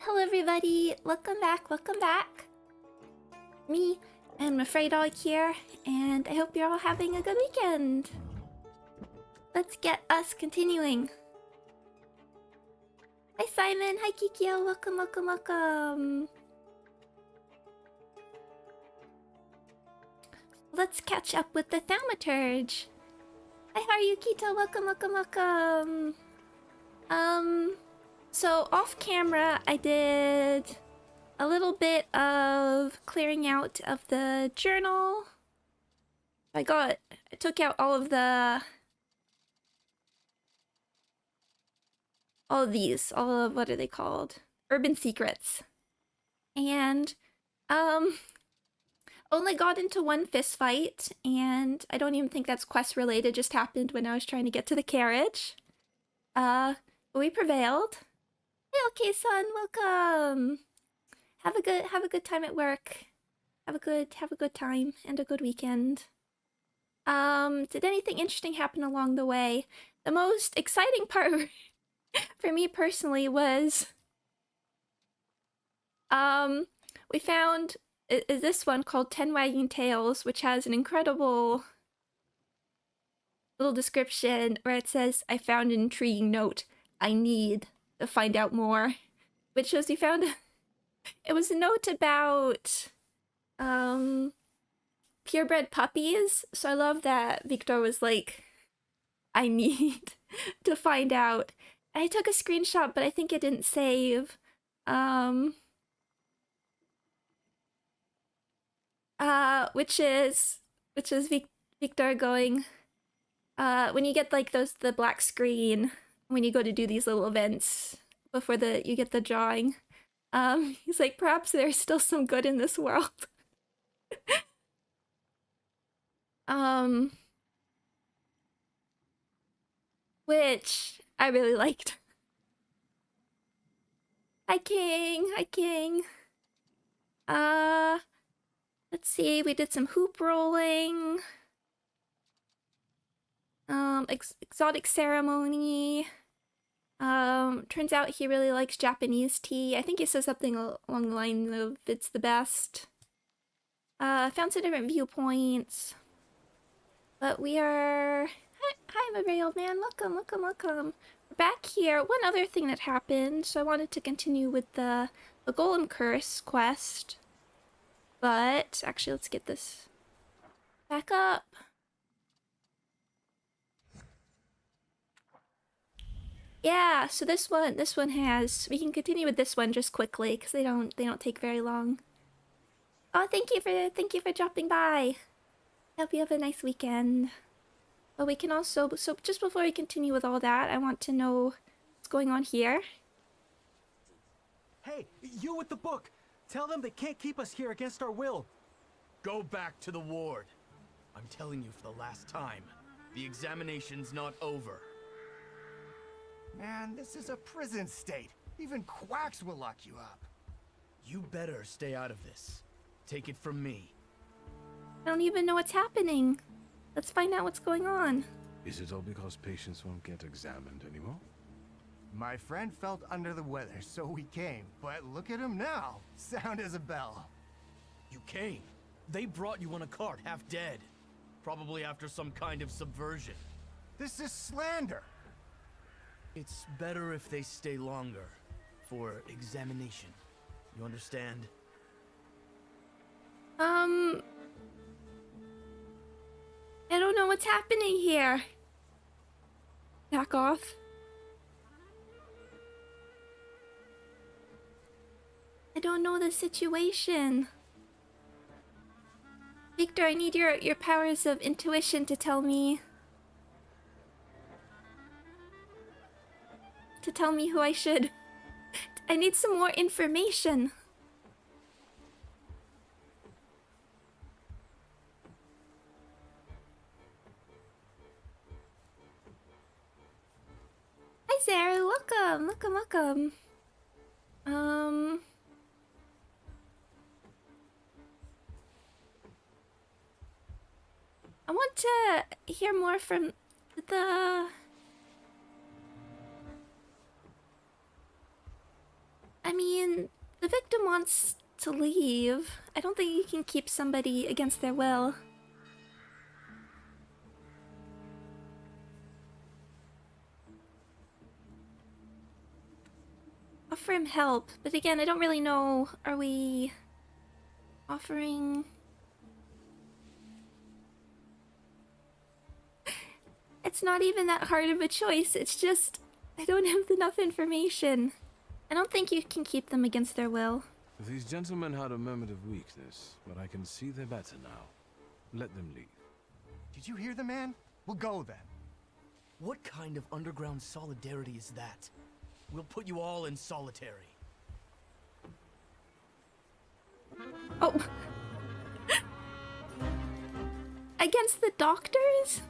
Hello everybody, welcome back. Me, I'm Afraid Dog here, and I hope you're all having a good weekend. Let's get us continuing. Hi Simon, hi Kikyo, welcome. Let's catch up with the Thaumaturge. Hi Harukito, welcome. So off camera, I did a little bit of clearing out of the journal. I took out all of what are they called? Urban secrets. And, only got into one fist fight, and I don't even think that's quest related, just happened when I was trying to get to the carriage. We prevailed. Hey, okay, son, welcome. Have a good time at work. Have a good time and a good weekend. Did anything interesting happen along the way? The most exciting part for me personally was we found is this one called 10 Wagging Tails, which has an incredible little description where it says, I found an intriguing note. I need to find out more. Which was we found it was a note about purebred puppies. So I love that Victor was like, I need to find out. I took a screenshot, but I think it didn't save. Which is Victor going, when you get like the black screen when you go to do these little events before you get the drawing. He's like, perhaps there's still some good in this world. Which I really liked. Hi King. Let's see, we did some hoop rolling. Exotic ceremony. Turns out he really likes Japanese tea. I think he says something along the line of it's the best. Found some different viewpoints. But we are... Hi, my very old man. Welcome. We're back here. One other thing that happened, so I wanted to continue with the Golem Curse quest. But, actually, let's get this back up. Yeah, so this one has, we can continue with this one just quickly because they don't take very long. Oh, thank you for dropping by. Hope you have a nice weekend. But we can also, so just before we continue with all that, I want to know what's going on here. Hey, you with the book. Tell them they can't keep us here against our will. Go back to the ward. I'm telling you for the last time, the examination's not over. Man, this is a prison state. Even quacks will lock you up. You better stay out of this. Take it from me. I don't even know what's happening. Let's find out what's going on. Is it all because patients won't get examined anymore? My friend felt under the weather, so we came. But look at him now. Sound as a bell. You came. They brought you on a cart, half dead. Probably after some kind of subversion. This is slander. It's better if they stay longer. For examination. You understand? I don't know what's happening here. Back off. I don't know the situation. Victor, I need your powers of intuition to tell me who I should. I need some more information. Hi Sarah, welcome. I want to hear more from the... I mean, the victim wants to leave. I don't think you can keep somebody against their will. Offer him help, but again, I don't really know. Are we offering? It's not even that hard of a choice. It's just I don't have enough information. I don't think you can keep them against their will. These gentlemen had a moment of weakness, but I can see they're better now. Let them leave. Did you hear the man? We'll go then. What kind of underground solidarity is that? We'll put you all in solitary. Oh. Against the doctors?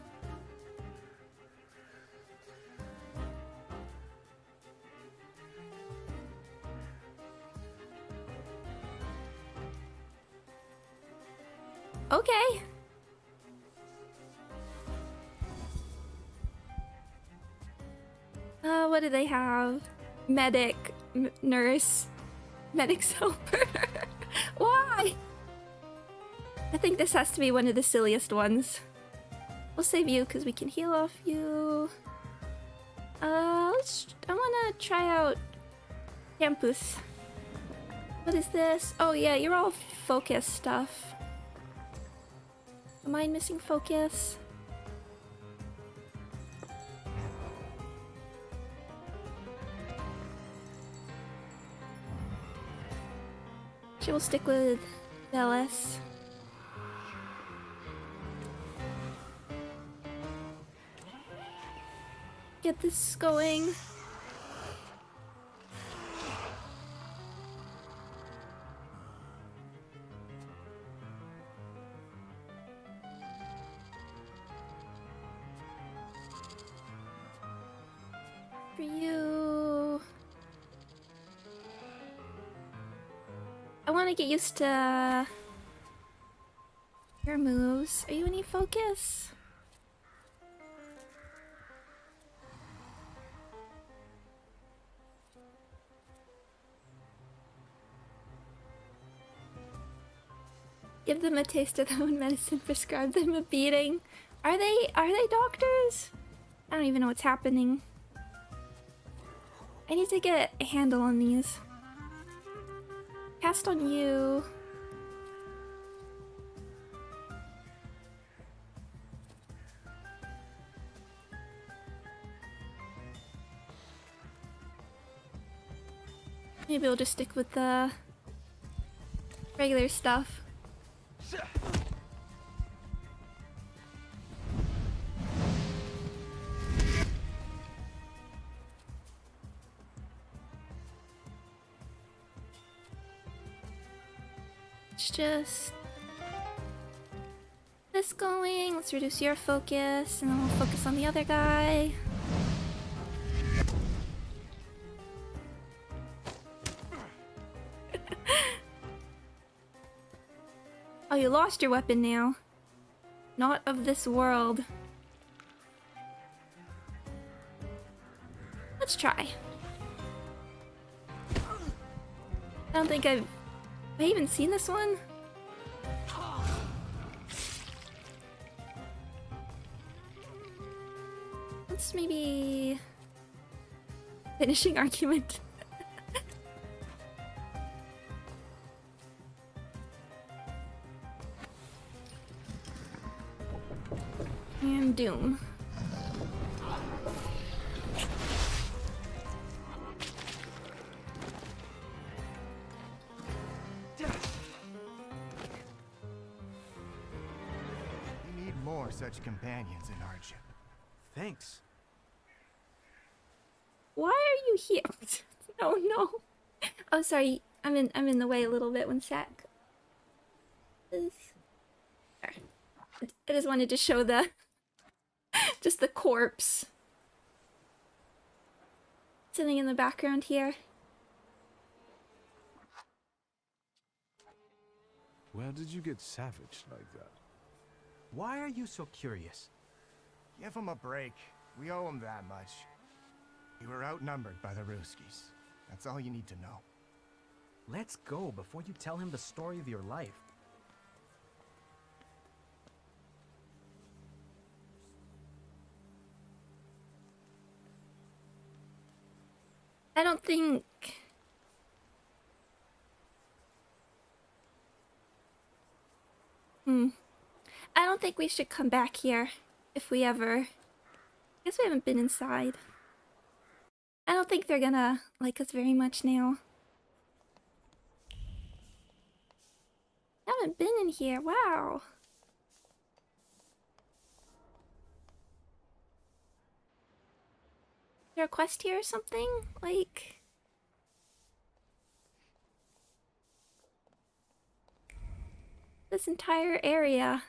Okay. What do they have? Medic, nurse, medic's helper. Why? I think this has to be one of the silliest ones. We'll save you because we can heal off you. I wanna try out Campus. What is this? Oh yeah, you're all focus stuff. Am I missing focus? She will stick with Bellis. Get this going. For you. I want to get used to your moves. Are you any focus? Give them a taste of their own medicine, prescribe them a beating. Are they doctors? I don't even know what's happening. I need to get a handle on these. Cast on you. Maybe we'll just stick with the regular stuff. It's just this going. Let's reduce your focus, and then we'll focus on the other guy. Oh, you lost your weapon now. Not of this world. Let's try. I don't think have I even seen this one? Let's maybe finishing argument. And Doom. We need more such companions in hardship. Thanks. Why are you here? No. Oh, sorry. I'm in the way a little bit. One sec. There. I just wanted to show the just the corpse sitting in the background here. Where did you get savage like that? Why are you so curious? Give him a break. We owe him that much. We were outnumbered by the Ruskies. That's all you need to know. Let's go before you tell him the story of your life. I don't think... I don't think we should come back here if we ever... I guess we haven't been inside. I don't think they're gonna like us very much now. Haven't been in here, wow. Is there a quest here or something? Like... this entire area.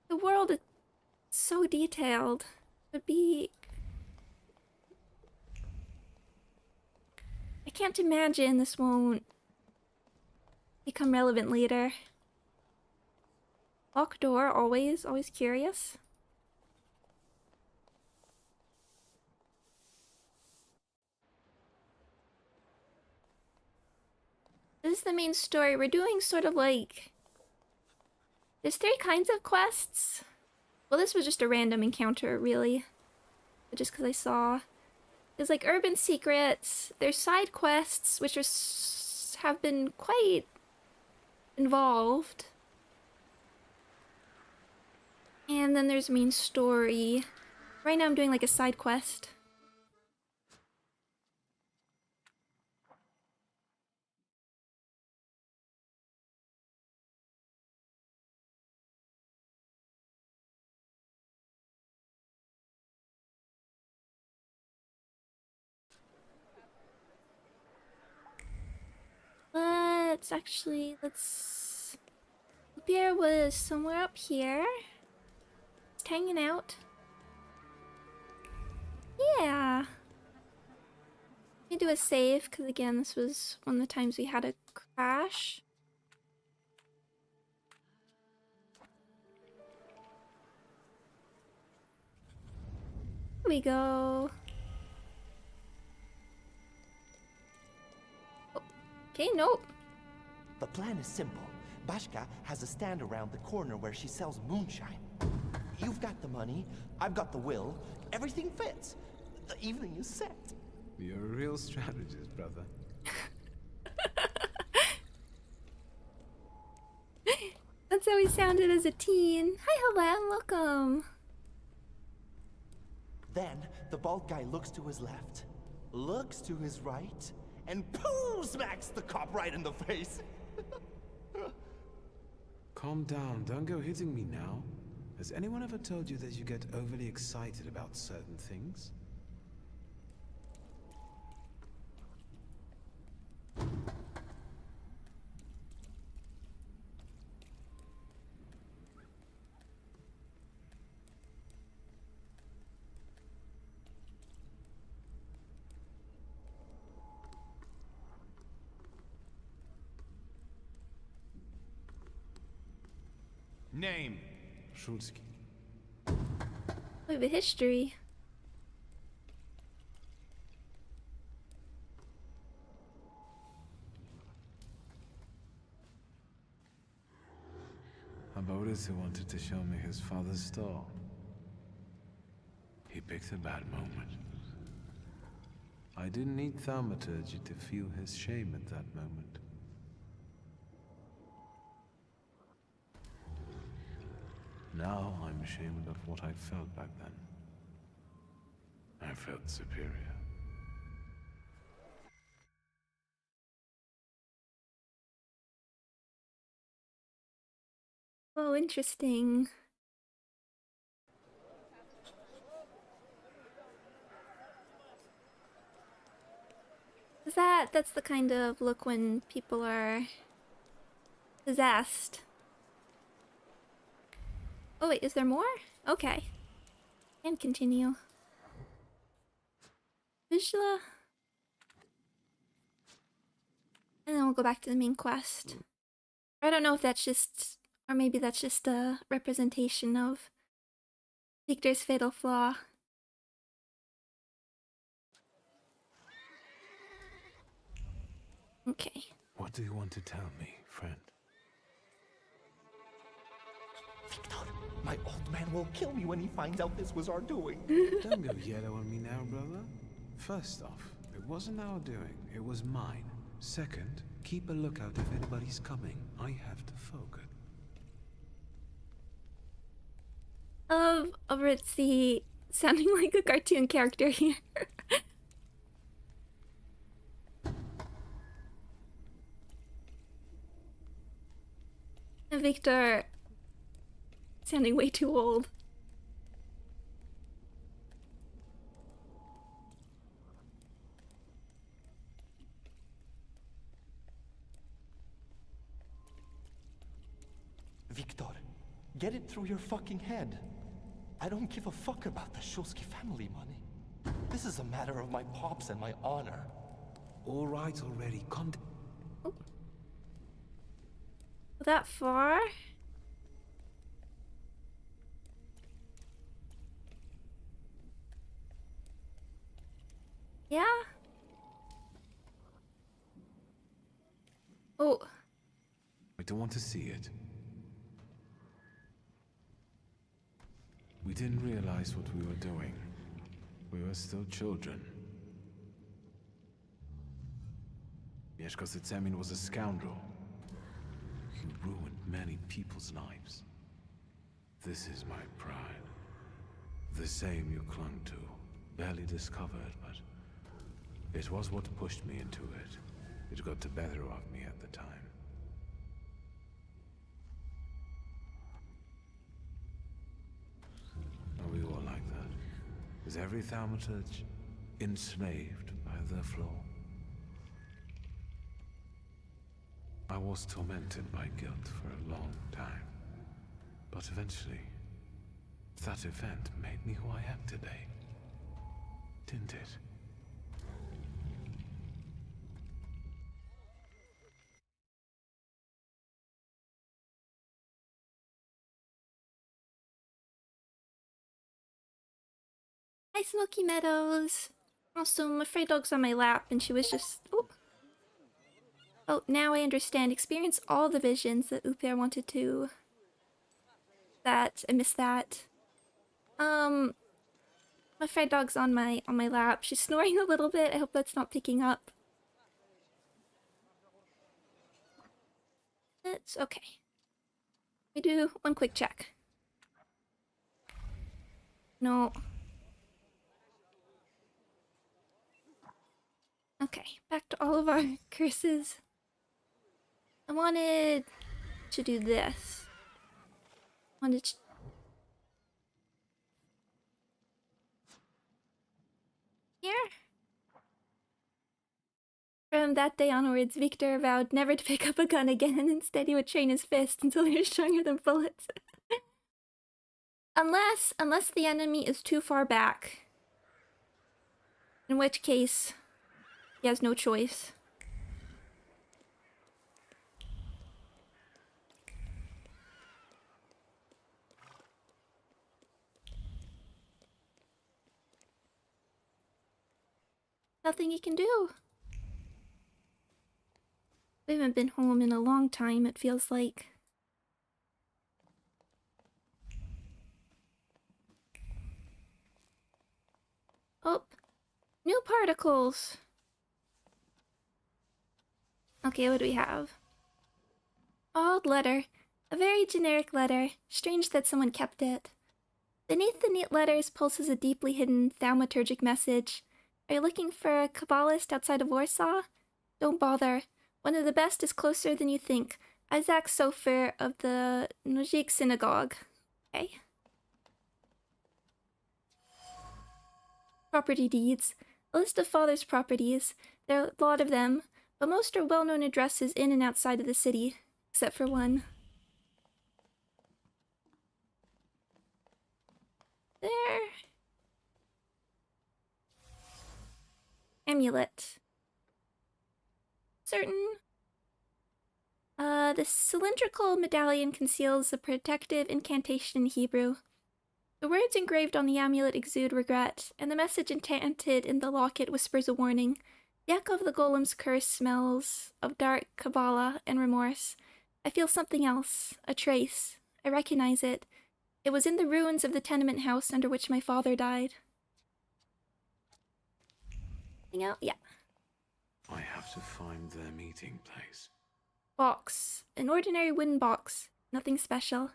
The world is so detailed. It would be... I can't imagine this won't become relevant later. Locked door, always curious. This is the main story. We're doing sort of like... There's 3 kinds of quests. Well, this was just a random encounter, really. But just because I saw... There's like urban secrets. There's side quests, which are have been quite involved. And then there's main story. Right now I'm doing like a side quest. Let's... Bear was somewhere up here. Just hanging out. Yeah. Let me do a save, because again, this was one of the times we had a crash. Here we go. Okay, nope. The plan is simple. Bashka has a stand around the corner where she sells moonshine. You've got the money, I've got the will, everything fits. The evening is set. You're a real strategist, brother. That's how he sounded as a teen. Hi, Helen, welcome. Then the bald guy looks to his left, looks to his right, and pooh, smacks the cop right in the face. Calm down, don't go hitting me now. Has anyone ever told you that you get overly excited about certain things? Name. Shulsky. We have a history. Boris wanted to show me his father's store. He picked a bad moment. I didn't need Thaumaturge to feel his shame at that moment. Now I'm ashamed of what I felt back then. I felt superior. Oh, interesting. That's the kind of look when people are possessed. Oh wait, is there more? Okay. And continue. Vishla. And then we'll go back to the main quest. I don't know if that's just, or maybe that's just a representation of Victor's fatal flaw. Okay. What do you want to tell me, friend? Victor, my old man will kill me when he finds out this was our doing. Don't go yellow on me now, brother. First off, it wasn't our doing, it was mine. Second, keep a lookout if anybody's coming. I have to focus. Ritzy sounding like a cartoon character here. And Victor sounding way too old. Victor, get it through your fucking head. I don't give a fuck about the Shulsky family money. This is a matter of my pops and my honor. All right already, calm down. Oh. That far? Yeah? Oh. I don't want to see it. We didn't realize what we were doing. We were still children. Mieszko Sycemin was a scoundrel. He ruined many people's lives. This is my pride. The same you clung to. Barely discovered, but it was what pushed me into it. It got the better of me at the time. Are we all like that? Is every Thaumaturge enslaved by their flaw? I was tormented by guilt for a long time. But eventually, that event made me who I am today. Didn't it? Hi, Smoky Meadows. Also, my Frey dog's on my lap, and she was just... Oh. Oh, now I understand. Experience all the visions that Uper wanted to... That. I missed that. My Frey dog's on my lap. She's snoring a little bit. I hope that's not picking up. It's okay. We do one quick check. No. Okay, back to all of our curses. I wanted to do this. Wanted to... Here? From that day onwards, Victor vowed never to pick up a gun again, and instead he would train his fists until they were stronger than bullets. Unless the enemy is too far back. In which case... he has no choice. Nothing you can do. We haven't been home in a long time, it feels like. Oh, new particles. Okay, what do we have? Odd letter. A very generic letter. Strange that someone kept it. Beneath the neat letters pulses a deeply hidden thaumaturgic message. Are you looking for a Kabbalist outside of Warsaw? Don't bother. One of the best is closer than you think. Isaac Sofer of the Nujik Synagogue. Okay. Property deeds. A list of father's properties. There are a lot of them. But most are well-known addresses in and outside of the city, except for one. There. Amulet. Certain. The cylindrical medallion conceals a protective incantation in Hebrew. The words engraved on the amulet exude regret, and the message enchanted in the locket whispers a warning. The echo of the golem's curse smells of dark Kabbalah and remorse. I feel something else, a trace. I recognize it. It was in the ruins of the tenement house under which my father died. Anything else? Yeah. I have to find their meeting place. Box. An ordinary wooden box. Nothing special.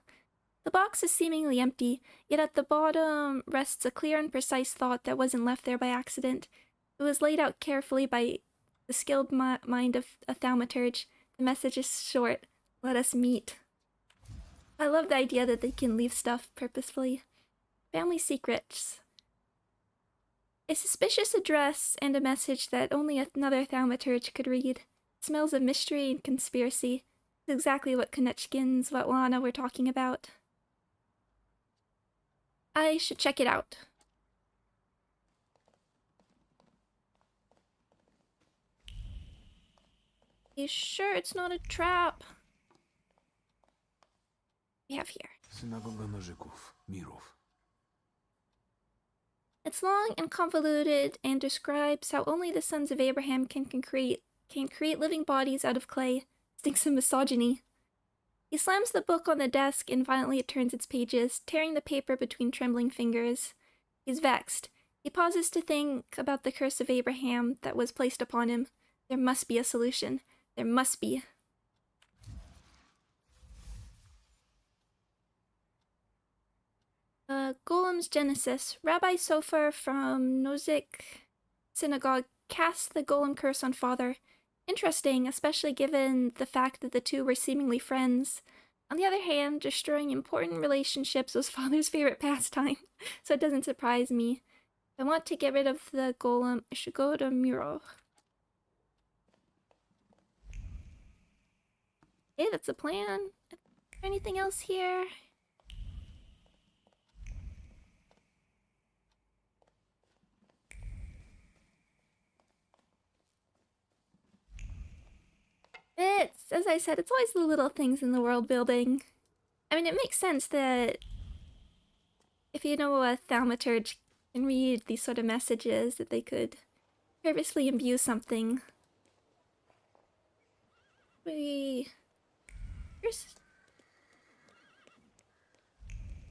The box is seemingly empty, yet at the bottom rests a clear and precise thought that wasn't left there by accident. It was laid out carefully by the skilled mind of a thaumaturge. The message is short. Let us meet. I love the idea that they can leave stuff purposefully. Family secrets. A suspicious address and a message that only another thaumaturge could read. Smells of mystery and conspiracy. It's exactly what Konechkin's Svetlana were talking about. I should check it out. You sure it's not a trap? We have here. Synagoga Nożyków, Mirów. It's long and convoluted and describes how only the sons of Abraham can create living bodies out of clay. Stinks of misogyny. He slams the book on the desk and violently turns its pages, tearing the paper between trembling fingers. He's vexed. He pauses to think about the curse of Abraham that was placed upon him. There must be a solution. There must be. Golem's Genesis. Rabbi Sofer from Nozik Synagogue cast the Golem curse on Father. Interesting, especially given the fact that the two were seemingly friends. On the other hand, destroying important relationships was Father's favorite pastime, so it doesn't surprise me. If I want to get rid of the Golem, I should go to Muro. Okay, that's the plan. Is there anything else here? It's, as I said, it's always the little things in the world building. I mean, it makes sense that if you know a thaumaturge can read these sort of messages, that they could purposely imbue something. Here's...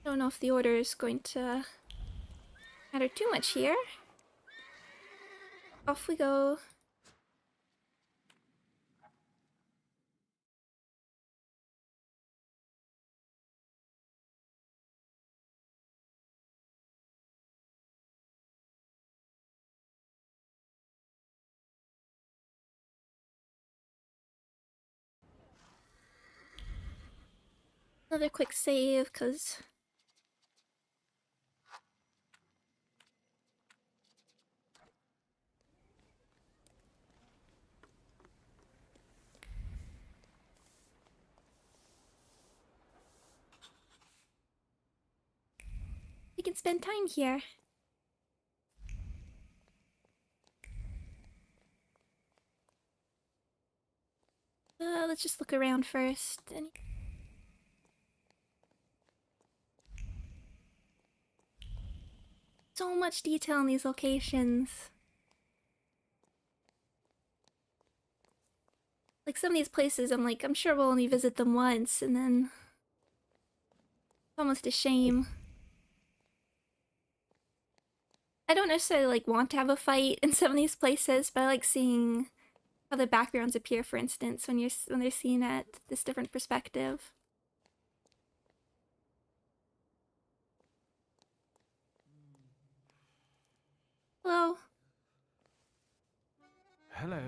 I don't know if the order is going to matter too much here. Off we go. Another quick save, because we can spend time here. Let's just look around first. So much detail in these locations. Like some of these places, I'm sure we'll only visit them once, and then it's almost a shame. I don't necessarily want to have a fight in some of these places, but I like seeing how the backgrounds appear, for instance, when they're seen at this different perspective. Hello. Hello.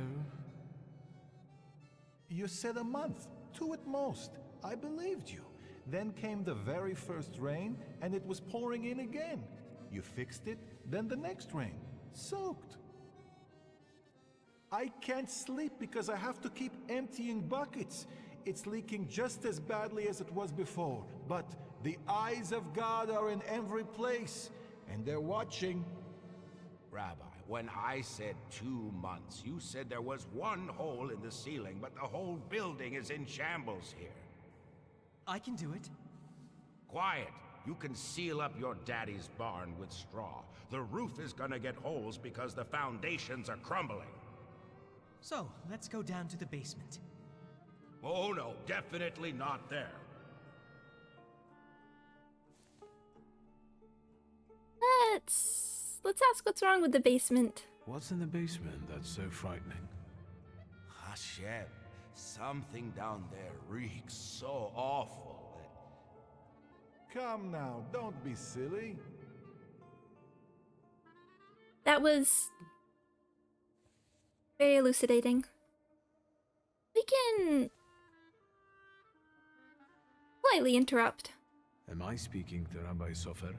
You said a month, 2 at most. I believed you. Then came the very first rain, and it was pouring in again. You fixed it, then the next rain. Soaked. I can't sleep because I have to keep emptying buckets. It's leaking just as badly as it was before. But the eyes of God are in every place, and they're watching. Rabbi, when I said 2 months, you said there was one hole in the ceiling, but the whole building is in shambles here. I can do it. Quiet. You can seal up your daddy's barn with straw. The roof is gonna get holes because the foundations are crumbling. So, let's go down to the basement. Oh no, definitely not there. Let's ask what's wrong with the basement. What's in the basement that's so frightening? Hashem, something down there reeks so awful that... Come now, don't be silly. That was very elucidating. We can politely interrupt. Am I speaking to Rabbi Sofer?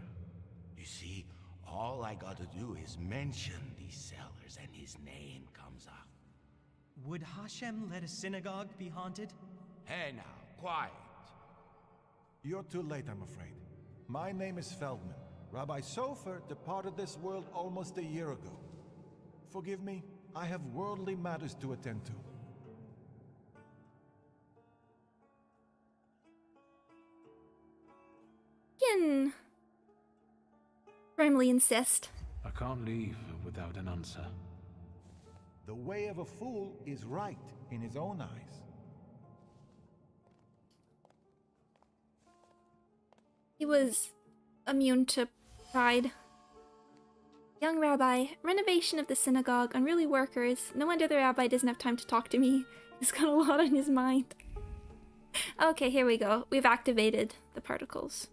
You see, all I gotta do is mention these cellars and his name comes up. Would Hashem let a synagogue be haunted? Hey now, quiet. You're too late, I'm afraid. My name is Feldman. Rabbi Sofer departed this world almost a year ago. Forgive me, I have worldly matters to attend to. Can firmly insist. I can't leave without an answer. The way of a fool is right in his own eyes. He was immune to pride. Young rabbi, renovation of the synagogue, unruly workers. No wonder the rabbi doesn't have time to talk to me. He's got a lot on his mind. Okay, here we go. We've activated the particles.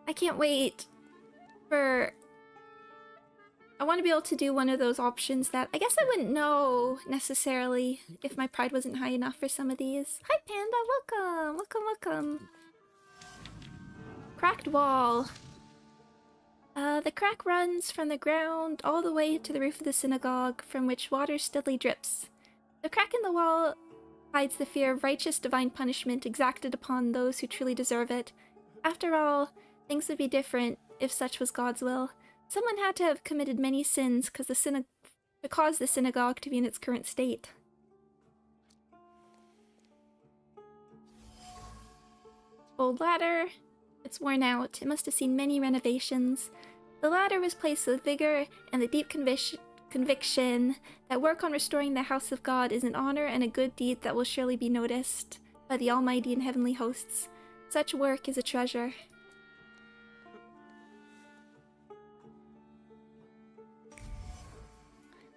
I can't wait for... I want to be able to do one of those options that I guess I wouldn't know necessarily if my pride wasn't high enough for some of these. Hi Panda, welcome. Cracked wall. The crack runs from the ground all the way to the roof of the synagogue, from which water steadily drips. The crack in the wall hides the fear of righteous divine punishment exacted upon those who truly deserve it. After all, things would be different if such was God's will. Someone had to have committed many sins to cause the synagogue to be in its current state. Old ladder. It's worn out. It must have seen many renovations. The ladder was placed with vigor and the deep conviction that work on restoring the house of God is an honor and a good deed that will surely be noticed by the Almighty and heavenly hosts. Such work is a treasure.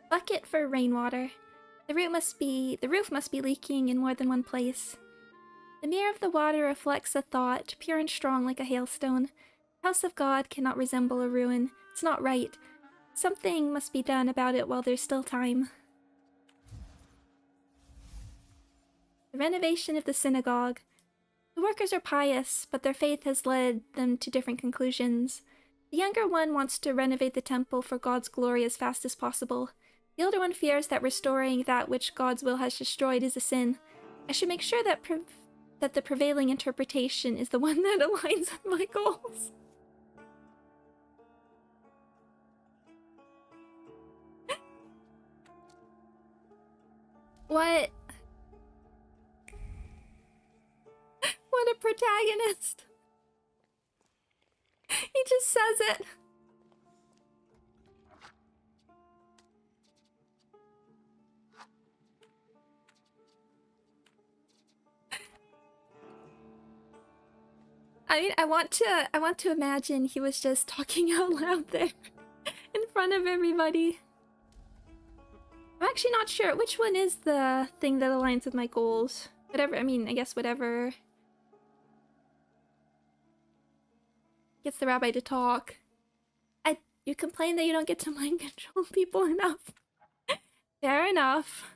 Bucket for rainwater. The roof must be leaking in more than one place. The mirror of the water reflects a thought, pure and strong like a hailstone. The house of God cannot resemble a ruin. It's not right. Something must be done about it while there's still time. The renovation of the synagogue. The workers are pious, but their faith has led them to different conclusions. The younger one wants to renovate the temple for God's glory as fast as possible. The older one fears that restoring that which God's will has destroyed is a sin. I should make sure that the prevailing interpretation is the one that aligns with my goals. What? What a protagonist. He just says it. I mean, I want to imagine he was just talking out loud there in front of everybody. I'm actually not sure which one is the thing that aligns with my goals. Whatever, I mean, I guess whatever gets the rabbi to talk. You complain that you don't get to mind control people enough. Fair enough.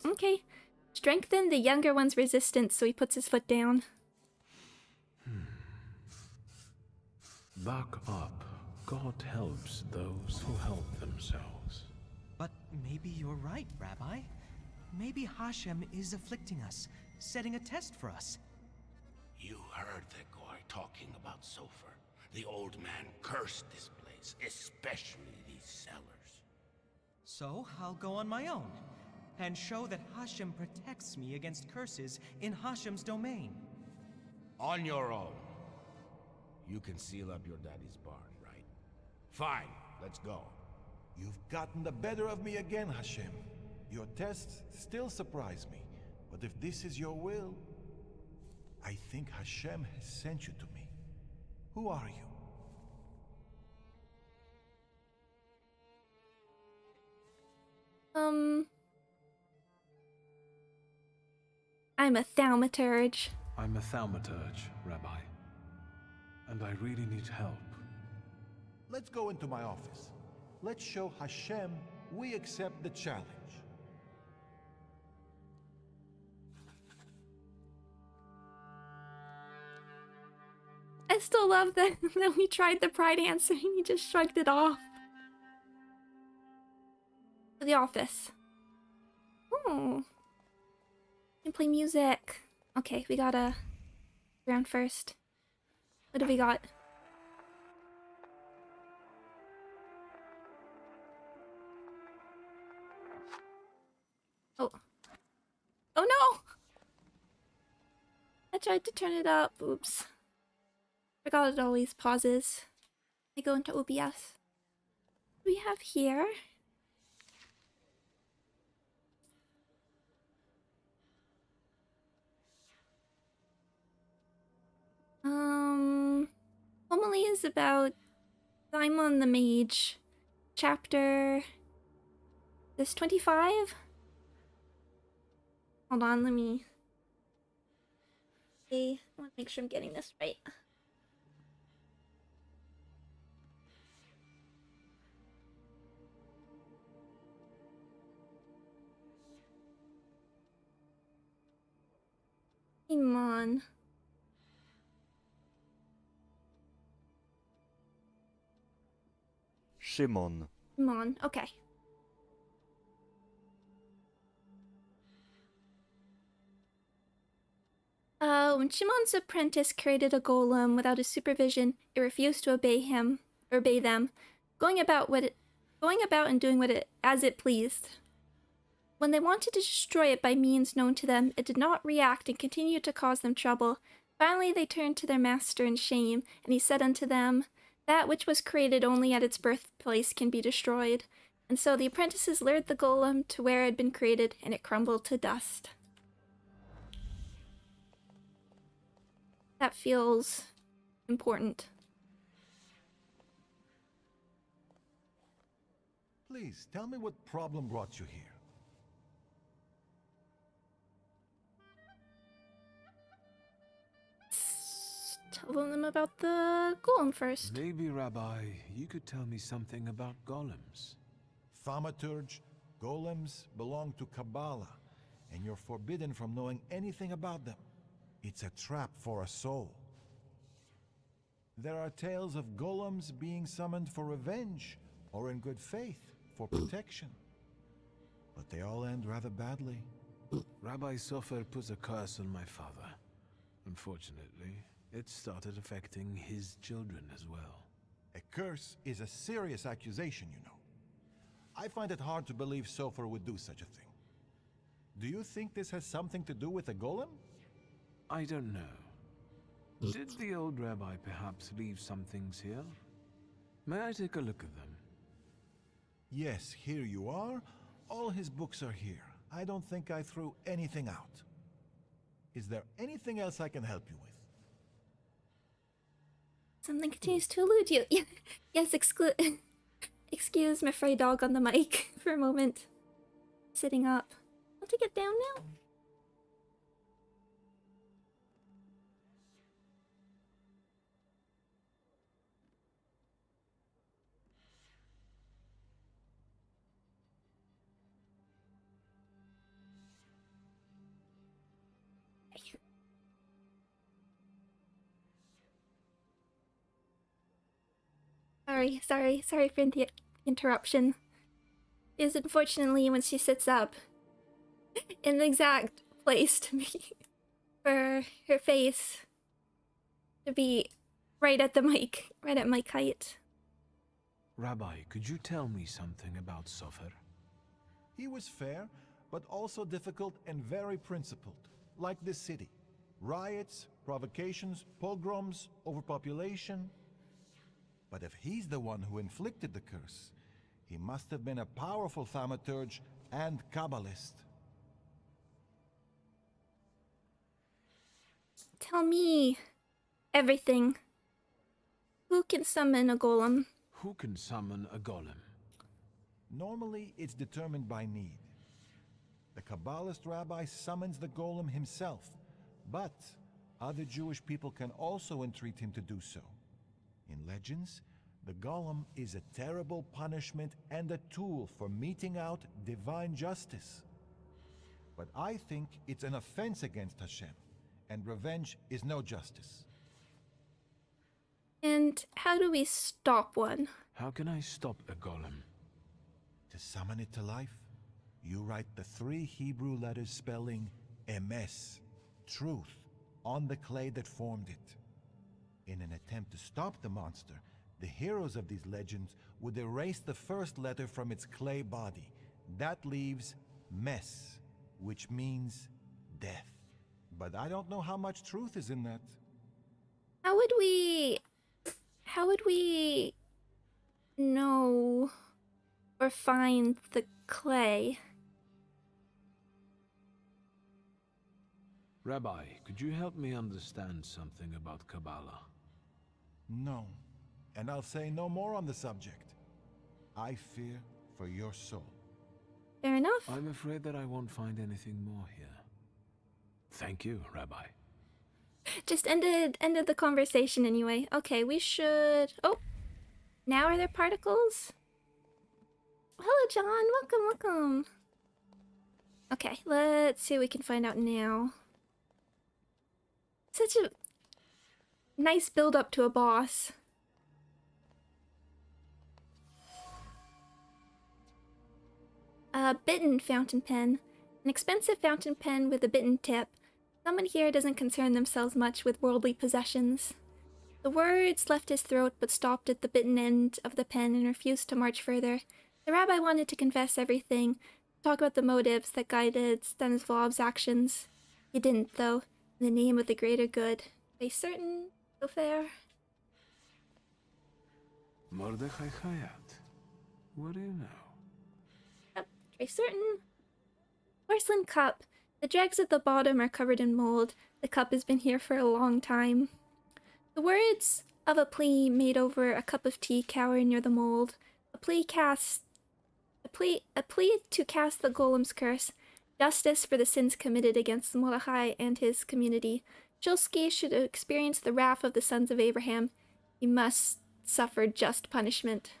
Okay. Strengthen the younger one's resistance so he puts his foot down. Back up. God helps those who help themselves. But maybe you're right, Rabbi. Maybe Hashem is afflicting us, setting a test for us. You heard the guy talking about Sofer. The old man cursed this place, especially these cellars. So I'll go on my own and show that Hashem protects me against curses in Hashem's domain. On your own. You can seal up your daddy's barn, right? Fine, let's go. You've gotten the better of me again, Hashem. Your tests still surprise me, but if this is your will, I think Hashem has sent you to me. Who are you? I'm a Thaumaturge. I'm a Thaumaturge, Rabbi. And I really need help. Let's go into my office. Let's show Hashem we accept the challenge. I still love that we tried the pride answer and he just shrugged it off. The office. Oh. You can play music. Okay, we gotta round first. What do we got? Oh. Oh no! I tried to turn it up. Oops. Forgot it always pauses. I go into OBS. What do we have here? Homily is about Simon the Mage. Chapter... This 25? Hold on, let me... see. I want to make sure I'm getting this right. Come on. Shimon. Shimon, okay. When Shimon's apprentice created a golem without his supervision, it refused to obey them, going about and doing as it pleased. When they wanted to destroy it by means known to them, it did not react and continued to cause them trouble. Finally they turned to their master in shame, and he said unto them, "That which was created only at its birthplace can be destroyed." And so the apprentices lured the golem to where it had been created, and it crumbled to dust. That feels important. Please, tell me what problem brought you here. Tell them about the golem first. Maybe, Rabbi, you could tell me something about golems. Thaumaturge, golems belong to Kabbalah, and you're forbidden from knowing anything about them. It's a trap for a soul. There are tales of golems being summoned for revenge, or in good faith, for protection. But they all end rather badly. Rabbi Sofer put a curse on my father. Unfortunately, it started affecting his children as well. A curse is a serious accusation, you know. I find it hard to believe Sofer would do such a thing. Do you think this has something to do with the golem? I don't know. Did the old rabbi perhaps leave some things here? May I take a look at them? Yes, here you are. All his books are here. I don't think I threw anything out. Is there anything else I can help you with? Something continues to elude you. Yes, excuse my furry dog on the mic for a moment. Sitting up. Want to get down now? Sorry for the interruption. Is unfortunately when she sits up in the exact place to be for her face to be right at the mic, right at mic height. Rabbi, could you tell me something about Sofer? He was fair, but also difficult and very principled, like this city. Riots, provocations, pogroms, overpopulation. But if he's the one who inflicted the curse, he must have been a powerful Thaumaturge and Kabbalist. Tell me everything. Who can summon a golem? Who can summon a golem? Normally, it's determined by need. The Kabbalist rabbi summons the golem himself, but other Jewish people can also entreat him to do so. In legends, the golem is a terrible punishment and a tool for meting out divine justice. But I think it's an offense against Hashem, and revenge is no justice. And how do we stop one? How can I stop a golem? To summon it to life, you write the 3 Hebrew letters spelling emes, truth, on the clay that formed it. In an attempt to stop the monster, the heroes of these legends would erase the first letter from its clay body. That leaves mes, which means death. But I don't know how much truth is in that. How would we know or find the clay? Rabbi, could you help me understand something about Kabbalah? No, and I'll say no more on the subject. I fear for your soul. Fair enough. I'm afraid that I won't find anything more here. Thank you, Rabbi. Just ended the conversation anyway. Okay, we should... Oh! Now are there particles? Hello, John. Welcome. Okay, let's see what we can find out now. Such a nice build-up to a boss. A bitten fountain pen. An expensive fountain pen with a bitten tip. Someone here doesn't concern themselves much with worldly possessions. The words left his throat but stopped at the bitten end of the pen and refused to march further. The rabbi wanted to confess everything, talk about the motives that guided Stanislav's actions. He didn't, though, in the name of the greater good. Are you certain, so fair? Mordechai Chayat. What do you know? Yep, are you certain? Porcelain cup. The dregs at the bottom are covered in mold. The cup has been here for a long time. The words of a plea made over a cup of tea cower near the mold. A plea to cast the golem's curse. Justice for the sins committed against Mordechai and his community. Shulsky should experience the wrath of the sons of Abraham. He must suffer just punishment.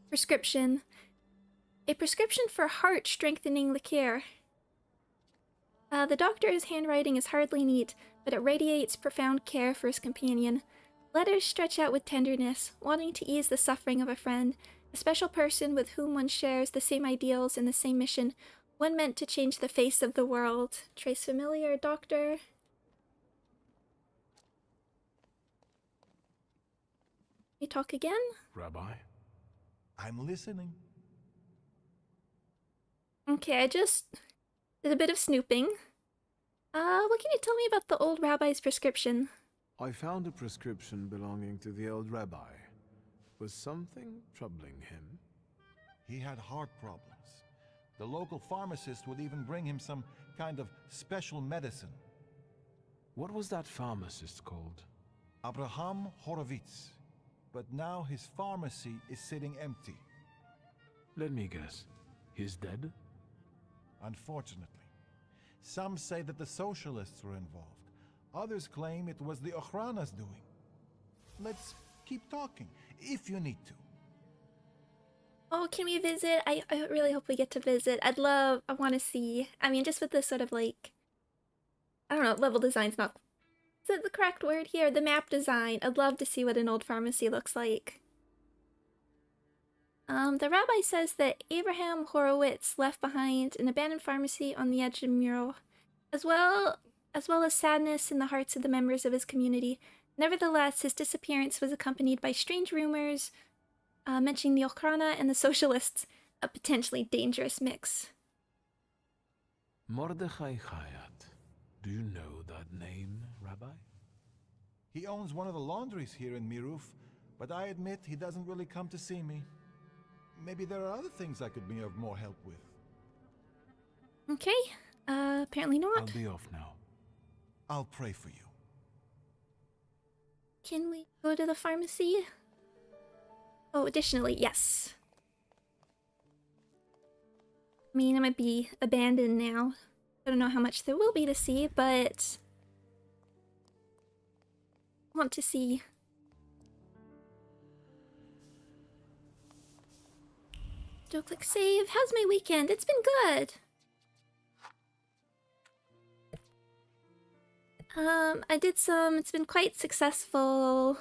Prescription. A prescription for heart-strengthening liqueur. The doctor's handwriting is hardly neat, but it radiates profound care for his companion. Letters stretch out with tenderness, wanting to ease the suffering of a friend, a special person with whom one shares the same ideals and the same mission, one meant to change the face of the world. Trace familiar, doctor? You talk again? Rabbi? I'm listening. Okay, I just did a bit of snooping. What can you tell me about the old rabbi's prescription? I found a prescription belonging to the old rabbi. Was something troubling him? He had heart problems. The local pharmacist would even bring him some kind of special medicine. What was that pharmacist called? Abraham Horowitz. But now his pharmacy is sitting empty. Let me guess. He's dead? Unfortunately. Some say that the socialists were involved. Others claim it was the Ochrana's doing. Let's keep talking, if you need to. Oh, can we visit? I really hope we get to visit. I want to see. I mean, just with this sort of like, I don't know, level design's not... Is it the correct word here? The map design. I'd love to see what an old pharmacy looks like. The rabbi says that Abraham Horowitz left behind an abandoned pharmacy on the edge of the mural. As well as well as sadness in the hearts of the members of his community. Nevertheless, his disappearance was accompanied by strange rumors mentioning the Okhrana and the Socialists, a potentially dangerous mix. Mordechai Chayat. Do you know that name, Rabbi? He owns one of the laundries here in Miruf, but I admit he doesn't really come to see me. Maybe there are other things I could be of more help with. Okay, apparently not. I'll be off now. I'll pray for you. Can we go to the pharmacy? Oh, additionally, yes. I mean, it might be abandoned now. I don't know how much there will be to see, but I want to see. Don't click save. How's my weekend? It's been good. I did some, it's been quite successful,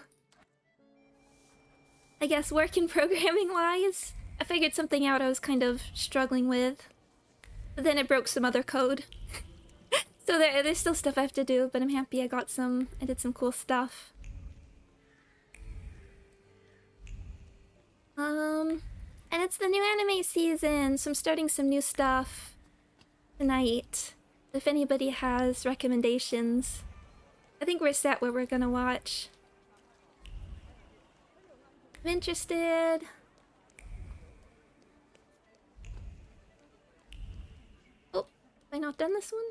I guess, work and programming wise. I figured something out I was kind of struggling with, but then it broke some other code. So there's still stuff I have to do, but I'm happy I did some cool stuff. And it's the new anime season, so I'm starting some new stuff tonight. If anybody has recommendations, I think we're set where we're gonna watch. I'm interested. Oh, have I not done this one?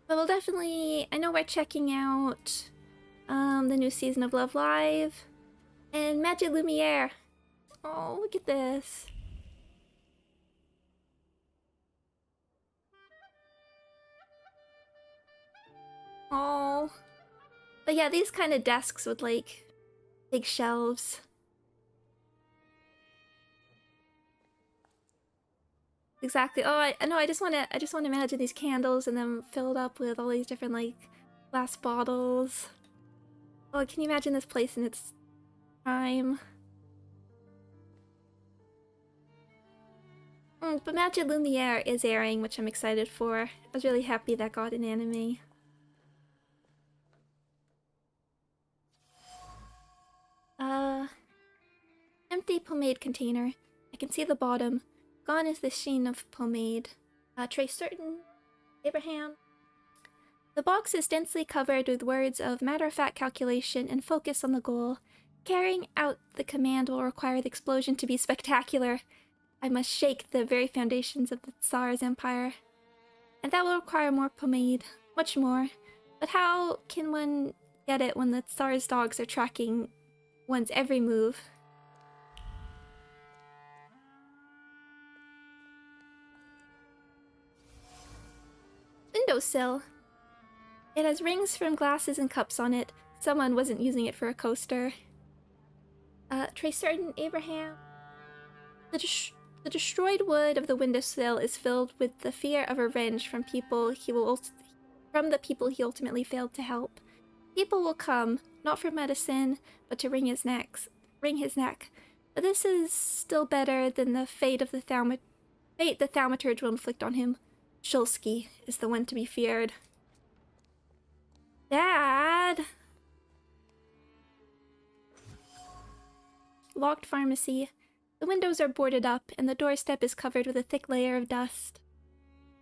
But we'll definitely, I know we're checking out the new season of Love Live and Magic Lumiere. Oh, look at this. Oh. But yeah, these kind of desks with like big shelves. Exactly. Oh, I know. I just want to imagine these candles and then filled up with all these different like glass bottles. Oh, can you imagine this place in its prime? But Magic Lumiere is airing, which I'm excited for. I was really happy that got an anime. Empty pomade container. I can see the bottom. Gone is the sheen of pomade. Trace certain. Abraham. The box is densely covered with words of matter-of-fact calculation and focus on the goal. Carrying out the command will require the explosion to be spectacular. I must shake the very foundations of the Tsar's empire. And that will require more pomade. Much more. But how can one get it when the Tsar's dogs are tracking one's every move? Windowsill. It has rings from glasses and cups on it. Someone wasn't using it for a coaster. Trace certain Abraham. The destroyed wood of the windowsill is filled with the fear of revenge from the people he ultimately failed to help. People will come, not for medicine, but to wring his neck. But this is still better than the fate the Thaumaturge will inflict on him. Shulsky is the one to be feared. Dad! Locked pharmacy. The windows are boarded up, and the doorstep is covered with a thick layer of dust.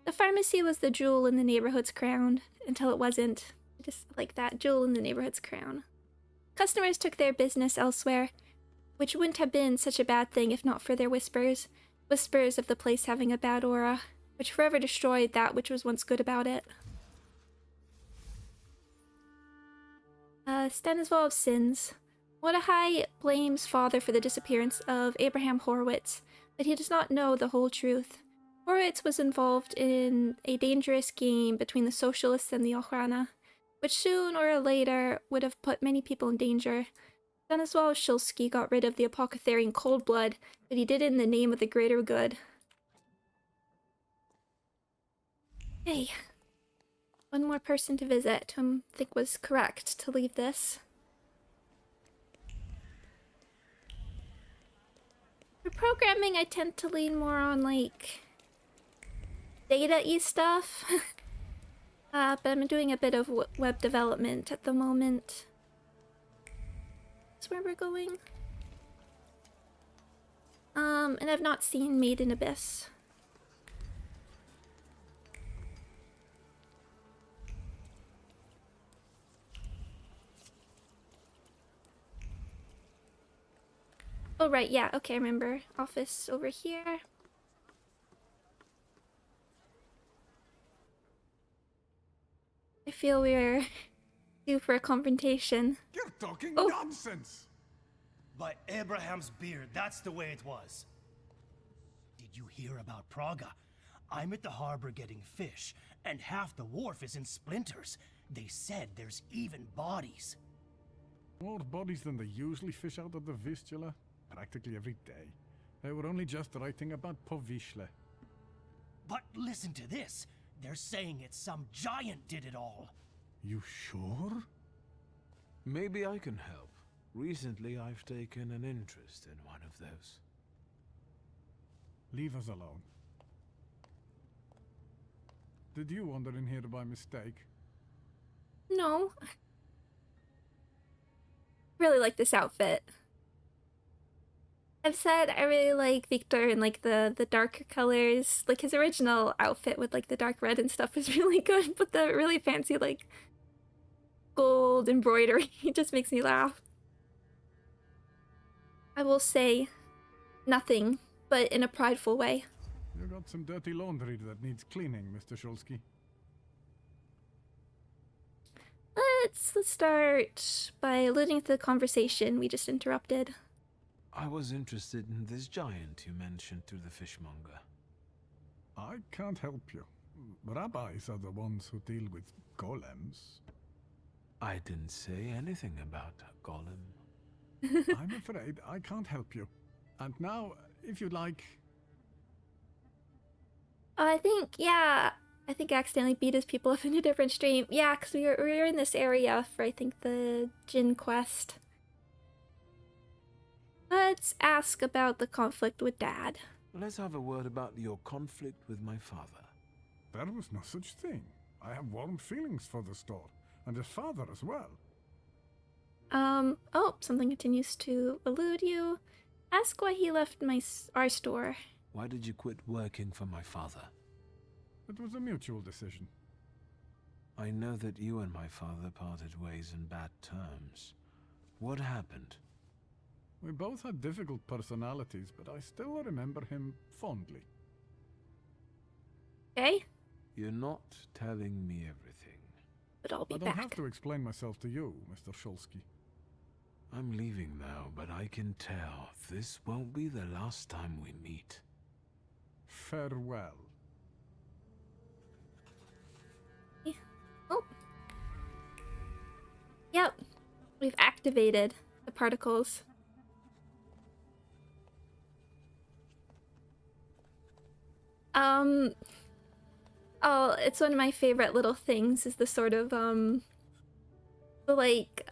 The pharmacy was the jewel in the neighborhood's crown, until it wasn't. Just like that, jewel in the neighborhood's crown. Customers took their business elsewhere, which wouldn't have been such a bad thing if not for their whispers of the place having a bad aura, which forever destroyed that which was once good about it. Stanisław of Sins. Mordechai blames father for the disappearance of Abraham Horowitz, but he does not know the whole truth. Horowitz was involved in a dangerous game between the Socialists and the Okhrana, which soon or later would have put many people in danger. Stanisław Shulsky got rid of the apothecary in cold blood, but he did it in the name of the greater good. Hey. One more person to visit, whom I think was correct to leave this. For programming, I tend to lean more on like data-y stuff. But I'm doing a bit of web development at the moment. That's where we're going. And I've not seen Made in Abyss. Oh, right, yeah, okay, I remember. Office over here. I feel we're due for a confrontation. You're talking Oh. nonsense! By Abraham's beard, that's the way it was. Did you hear about Praga? I'm at the harbor getting fish, and half the wharf is in splinters. They said there's even bodies. More bodies than they usually fish out of the Vistula, practically every day. They were only just writing about Povishle. But listen to this. They're saying it's some giant did it all. You sure? Maybe I can help. Recently, I've taken an interest in one of those. Leave us alone. Did you wander in here by mistake? No. Really like this outfit. I've said I really like Victor in like the darker colors. Like his original outfit with like the dark red and stuff was really good, but the really fancy like gold embroidery just makes me laugh. I will say nothing, but in a prideful way. You got some dirty laundry that needs cleaning, Mr. Shulsky. Let's start by alluding to the conversation we just interrupted. I was interested in this giant you mentioned to the fishmonger. I can't help you. Rabbis are the ones who deal with golems. I didn't say anything about a golem. I'm afraid I can't help you. And now, if you'd like... I think I accidentally beat his people up in a different stream. Yeah, because we were in this area for, I think, the Jinn quest. Let's ask about the conflict with Dad. Let's have a word about your conflict with my father. There was no such thing. I have warm feelings for the store, and his father as well. Oh, something continues to elude you. Ask why he left our store. Why did you quit working for my father? It was a mutual decision. I know that you and my father parted ways in bad terms. What happened? We both had difficult personalities, but I still remember him fondly. Okay? You're not telling me everything. But I'll be I don't back. have to explain myself to you, Mr. Shulsky. I'm leaving now, but I can tell this won't be the last time we meet. Farewell. Oh. Yep. We've activated the particles. Oh, it's one of my favorite little things is the sort of, the, like,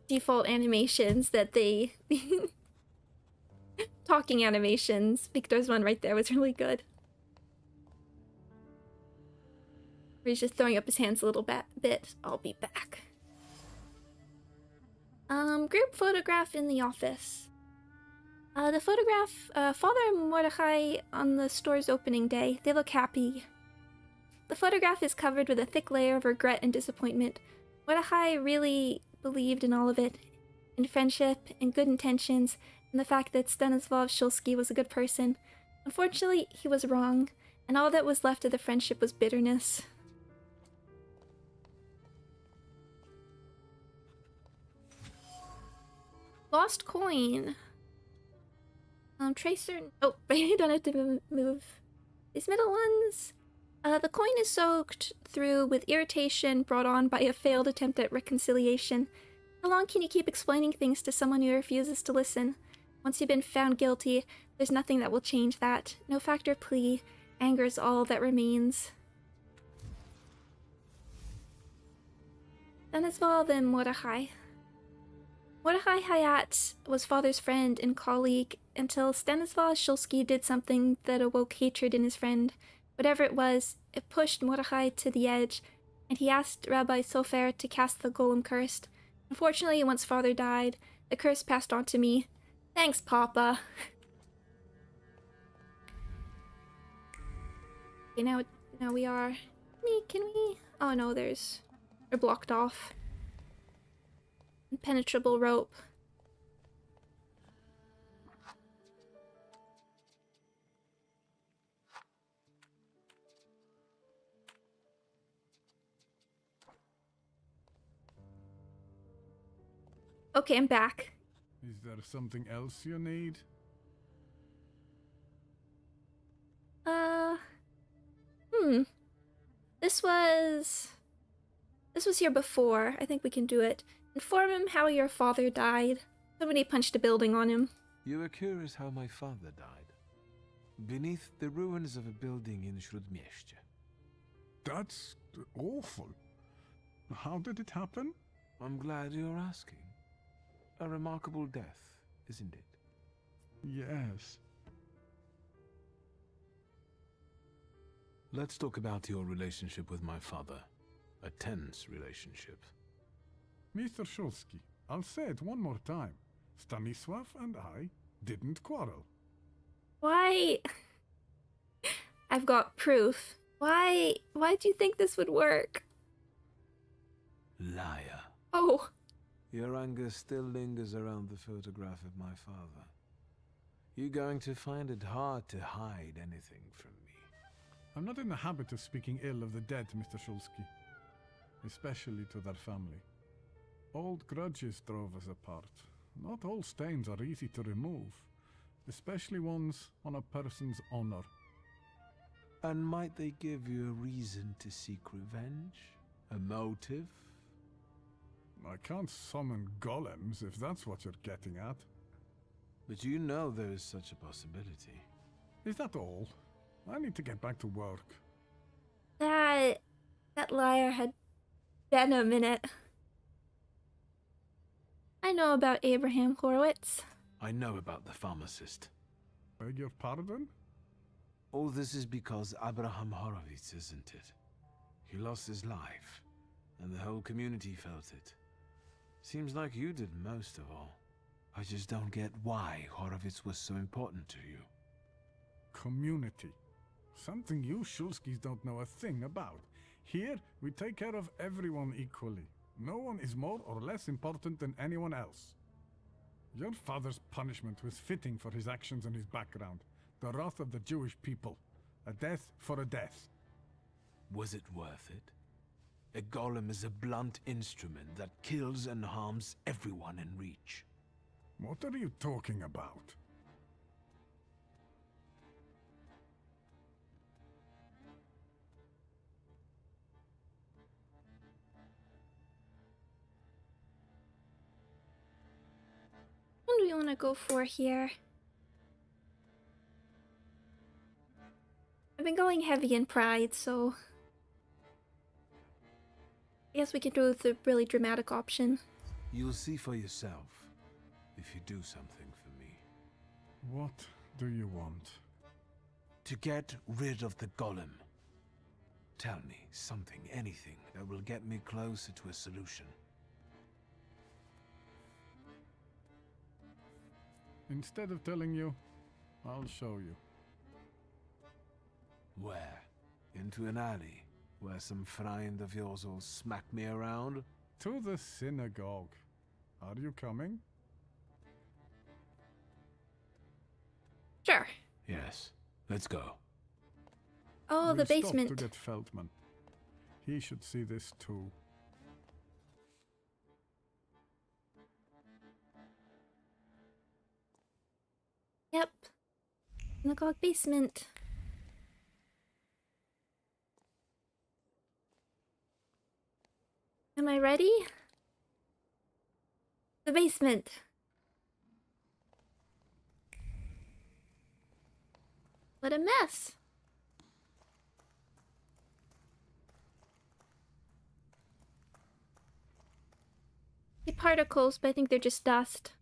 default animations that they... talking animations. Victor's one right there was really good. Where he's just throwing up his hands a little bit. I'll be back. Group photograph in the office. The photograph, Father and Mordechai on the store's opening day. They look happy. The photograph is covered with a thick layer of regret and disappointment. Mordechai really believed in all of it. In friendship, in good intentions, and the fact that Stanislav Shulsky was a good person. Unfortunately, he was wrong, and all that was left of the friendship was bitterness. Lost coin. Tracer. Oh, I don't have to move these middle ones. The coin is soaked through with irritation brought on by a failed attempt at reconciliation. How long can you keep explaining things to someone who refuses to listen? Once you've been found guilty, there's nothing that will change that. No factor plea. Anger is all that remains. Stanislav and Mordechai. Mordechai Hayat was Father's friend and colleague until Stanislaus Shulsky did something that awoke hatred in his friend. Whatever it was, it pushed Mordechai to the edge, and he asked Rabbi Sofer to cast the Golem curse. Unfortunately, once father died, the curse passed on to me. Thanks, Papa. Okay, now we are... Can we... Oh no, we're blocked off. Impenetrable rope. Okay, I'm back. Is there something else you need? This was here before. I think we can do it. Inform him how your father died. Somebody punched a building on him. You were curious how my father died. Beneath the ruins of a building in Śródmieście. That's awful. How did it happen? I'm glad you're asking. A remarkable death, isn't it? Yes. Let's talk about your relationship with my father. A tense relationship. Mr. Shulsky, I'll say it one more time. Stanisław and I didn't quarrel. Why? I've got proof. Why do you think this would work? Liar. Oh. Your anger still lingers around the photograph of my father. You're going to find it hard to hide anything from me. I'm not in the habit of speaking ill of the dead, Mr. Shulsky. Especially to their family. Old grudges drove us apart. Not all stains are easy to remove, especially ones on a person's honor. And might they give you a reason to seek revenge? A motive? I can't summon golems if that's what you're getting at. But you know there is such a possibility. Is that all? I need to get back to work. That liar had venom in it. I know about Abraham Horowitz. I know about the pharmacist. Beg your pardon? All this is because Abraham Horowitz, isn't it? He lost his life, and the whole community felt it. Seems like you did most of all. I just don't get why Horowitz was so important to you. Community. Something you Shulskis don't know a thing about. Here, we take care of everyone equally. No one is more or less important than anyone else. Your father's punishment was fitting for his actions and his background. The wrath of the Jewish people. A death for a death. Was it worth it? A golem is a blunt instrument that kills and harms everyone in reach. What are you talking about? What do we want to go for here? I've been going heavy in pride, so I guess we can do the really dramatic option. You'll see for yourself if you do something for me. What do you want? To get rid of the golem. Tell me something, anything, that will get me closer to a solution. Instead of telling you, I'll show you. Where? Into an alley, where some friend of yours will smack me around? To the synagogue. Are you coming? Sure. Yes, let's go. Oh, the We'll stop basement. to get Feldman. He should see this too. Yep. Synagogue basement. Am I ready? The basement. What a mess. The particles, but I think they're just dust.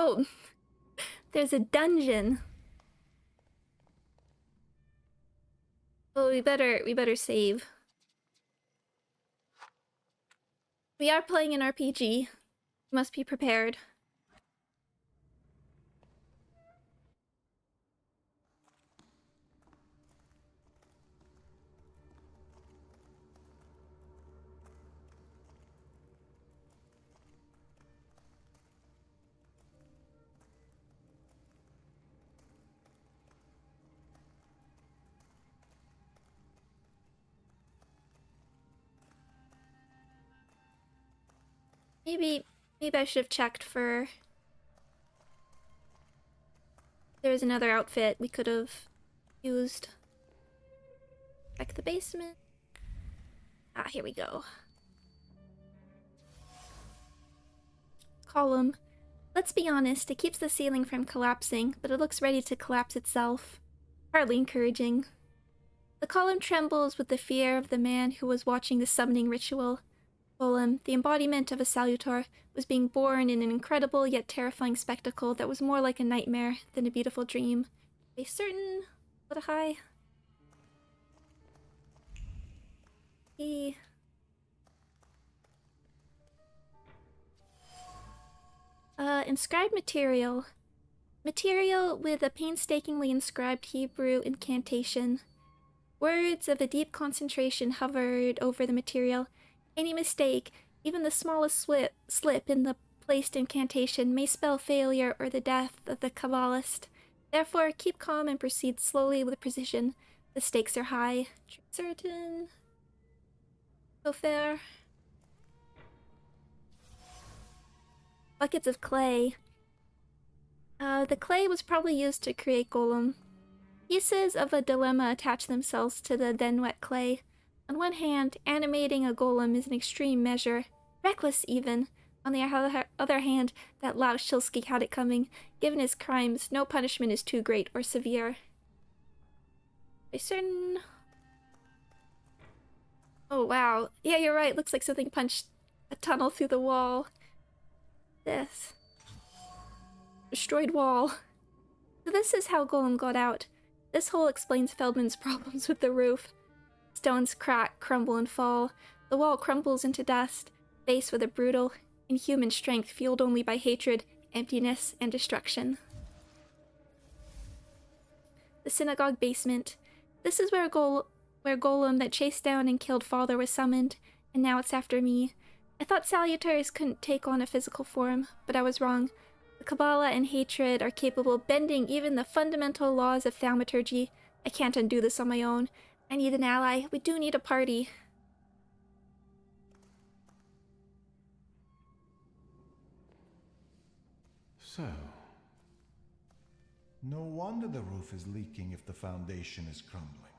Oh, there's a dungeon. Oh, we better save. We are playing an RPG. Must be prepared. Maybe I should have checked for... There's another outfit we could have used. Check the basement. Ah, here we go. Column. Let's be honest, it keeps the ceiling from collapsing, but it looks ready to collapse itself. Hardly encouraging. The column trembles with the fear of the man who was watching the summoning ritual. Golem, the embodiment of a salutor, was being born in an incredible yet terrifying spectacle that was more like a nightmare than a beautiful dream. A certain... what a high... inscribed material. Material with a painstakingly inscribed Hebrew incantation. Words of a deep concentration hovered over the material. Any mistake, even the smallest slip in the placed incantation, may spell failure or the death of the Kabbalist. Therefore, keep calm and proceed slowly with precision. The stakes are high. Certain. So fair. Buckets of clay. The clay was probably used to create Golem. Pieces of a dilemma attach themselves to the then wet clay. On one hand, animating a golem is an extreme measure, reckless even. On the other hand, that louse Shilsky had it coming. Given his crimes, no punishment is too great or severe. A certain... Oh wow, yeah, you're right, looks like something punched a tunnel through the wall. This. Destroyed wall. So this is how Golem got out. This hole explains Feldman's problems with the roof. Stones crack, crumble, and fall. The wall crumbles into dust, faced with a brutal, inhuman strength fueled only by hatred, emptiness, and destruction. The synagogue basement. This is where Golem that chased down and killed Father was summoned, and now it's after me. I thought salutaries couldn't take on a physical form, but I was wrong. The Kabbalah and hatred are capable of bending even the fundamental laws of Thaumaturge. I can't undo this on my own. I need an ally. We do need a party. So... No wonder the roof is leaking if the foundation is crumbling.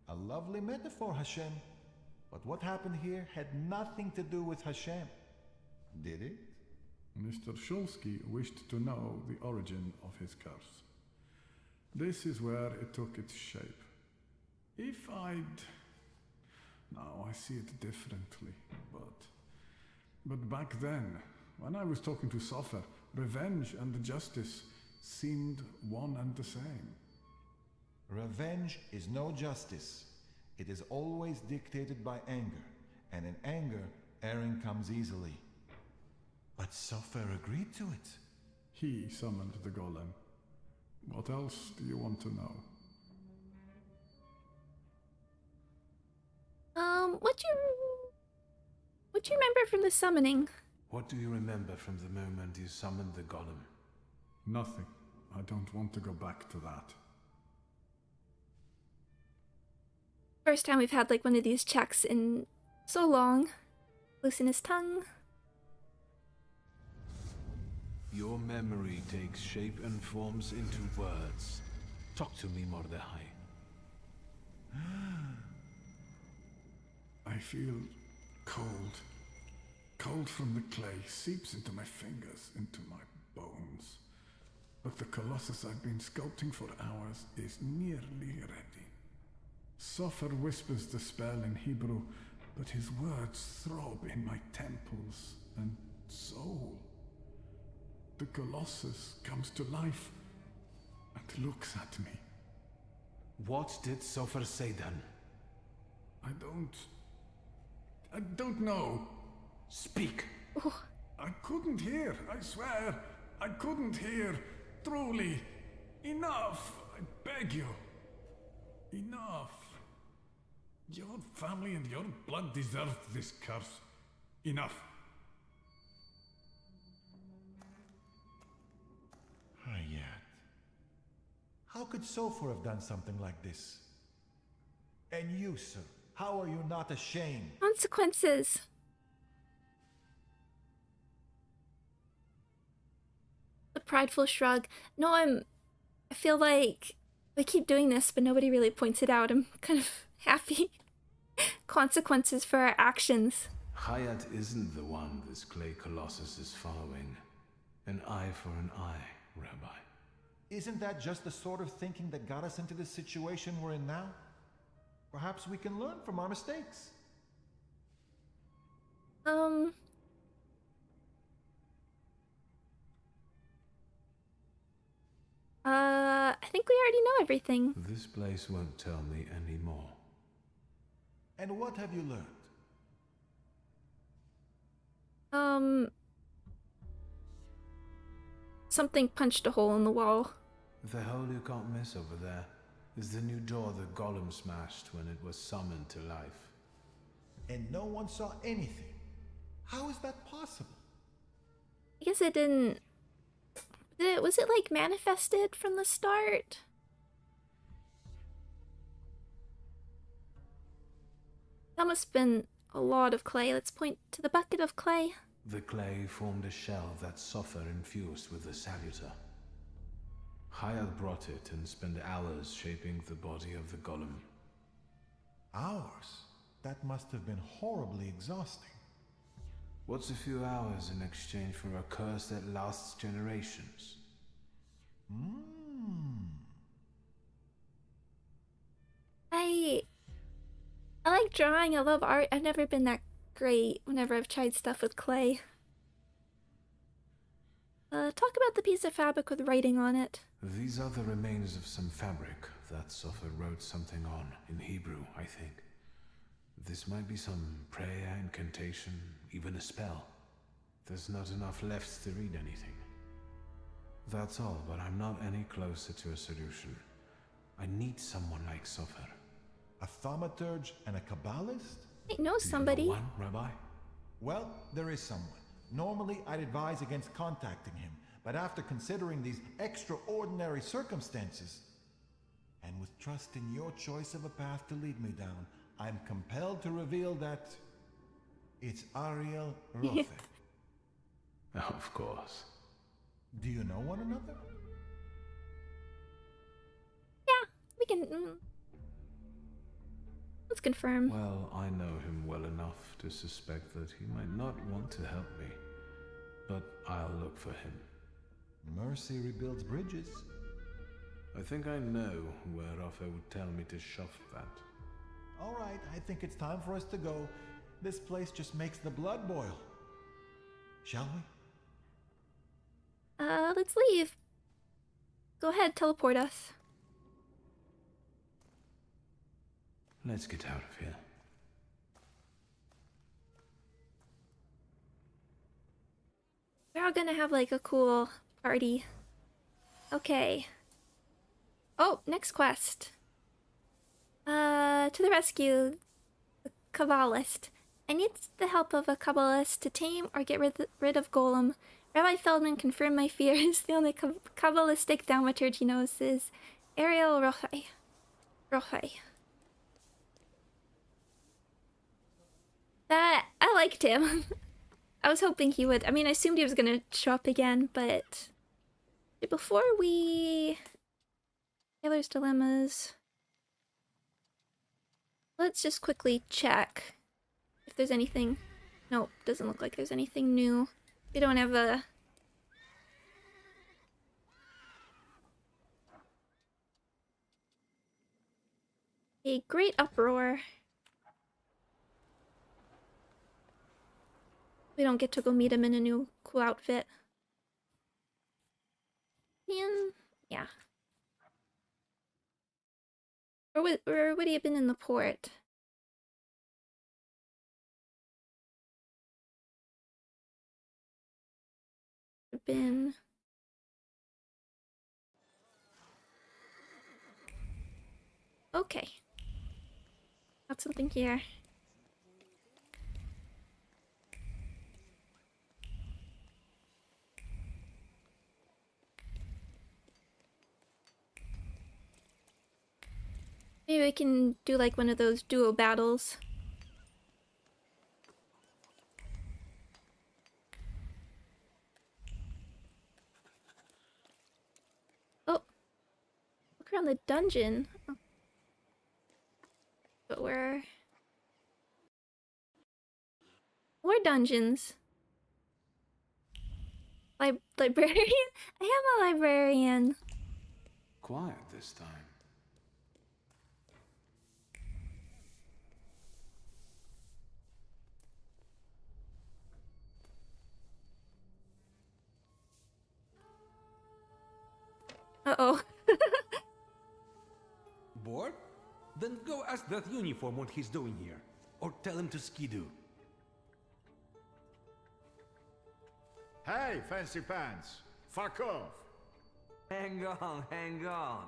A lovely metaphor, Hashem. But what happened here had nothing to do with Hashem. Did it? Mr. Shulsky wished to know the origin of his curse. This is where it took its shape. If I'd... Now I see it differently, but back then, when I was talking to Sofer, revenge and justice seemed one and the same. Revenge is no justice. It is always dictated by anger, and in anger, erring comes easily. But Sofer agreed to it. He summoned the Golem. What else do you want to know? What do you remember from the summoning? What do you remember from the moment you summoned the Golem? Nothing. I don't want to go back to that. First time we've had like one of these checks in so long. Loosen his tongue. Your memory takes shape and forms into words. Talk to me, Mordechai. I feel cold. Cold from the clay seeps into my fingers, into my bones. But the colossus I've been sculpting for hours is nearly ready. Sofer whispers the spell in Hebrew, but his words throb in my temples and soul. the Colossus comes to life and looks at me. What did Sofer say then? I don't know. Speak! I couldn't hear, I swear. I couldn't hear. Truly. Enough, I beg you. Enough. Your family and your blood deserve this curse. Enough. Hayat. How could Sofer have done something like this? And you, sir, how are you not ashamed? Consequences. A prideful shrug. No, I feel like I keep doing this, but nobody really points it out. I'm kind of happy. Consequences for our actions. Hayat isn't the one this clay colossus is following. An eye for an eye, Rabbi. Isn't that just the sort of thinking that got us into the situation we're in now? Perhaps we can learn from our mistakes. I think we already know everything. This place won't tell me any more. And what have you learned? Something punched a hole in the wall. The hole you can't miss over there is the new door the Golem smashed when it was summoned to life. And no one saw anything. How is that possible? I guess it didn't... Was it like manifested from the start? That must have been a lot of clay. Let's point to the bucket of clay. The clay formed a shell that Sofer infused with the saluter. Hayat brought it and spent hours shaping the body of the Golem. Hours? That must have been horribly exhausting. What's a few hours in exchange for a curse that lasts generations? I like drawing. I love art. I've never been that great whenever I've tried stuff with clay. Talk about the piece of fabric with writing on it. These are the remains of some fabric that Sofer wrote something on, in Hebrew, I think. This might be some prayer, incantation, even a spell. There's not enough left to read anything. That's all, but I'm not any closer to a solution. I need someone like Sofer. A thaumaturge and a kabbalist? I know somebody. You know one, Rabbi? Well, there is someone. Normally, I'd advise against contacting him, but after considering these extraordinary circumstances, and with trust in your choice of a path to lead me down, I'm compelled to reveal that it's Ariel Rofe. Of course. Do you know one another? Yeah, we can... Let's confirm. Well, I know him well enough to suspect that he might not want to help me, but I'll look for him. Mercy rebuilds bridges. I think I know where Rafa would tell me to shove that. All right, I think it's time for us to go. This place just makes the blood boil. Shall we? Let's leave. Go ahead, teleport us. Let's get out of here. We're all gonna have like a cool party. Okay. Oh, next quest. To the rescue. The Kabbalist. I need the help of a Kabbalist to tame or get rid of Golem. Rabbi Feldman confirmed my fears. The only Kabbalistic Thaumaturge he knows is Ariel Rofe. That, I liked him. I was hoping he would. I mean, I assumed he was gonna show up again, but... Before we... Taylor's Dilemmas... Let's just quickly check if there's anything... Nope, doesn't look like there's anything new. We don't have a... A great uproar. We don't get to go meet him in a new cool outfit. In? Yeah. Or would he have been in the port? Been. Okay. Got something here. Maybe we can do like one of those duo battles. Oh. Look around the dungeon. Oh. But where? More dungeons. Librarian? I am a librarian. Quiet this time. Uh-oh. Bored? Then go ask that uniform what he's doing here. Or tell him to skidoo. Hey, fancy pants. Fuck off. Hang on, hang on.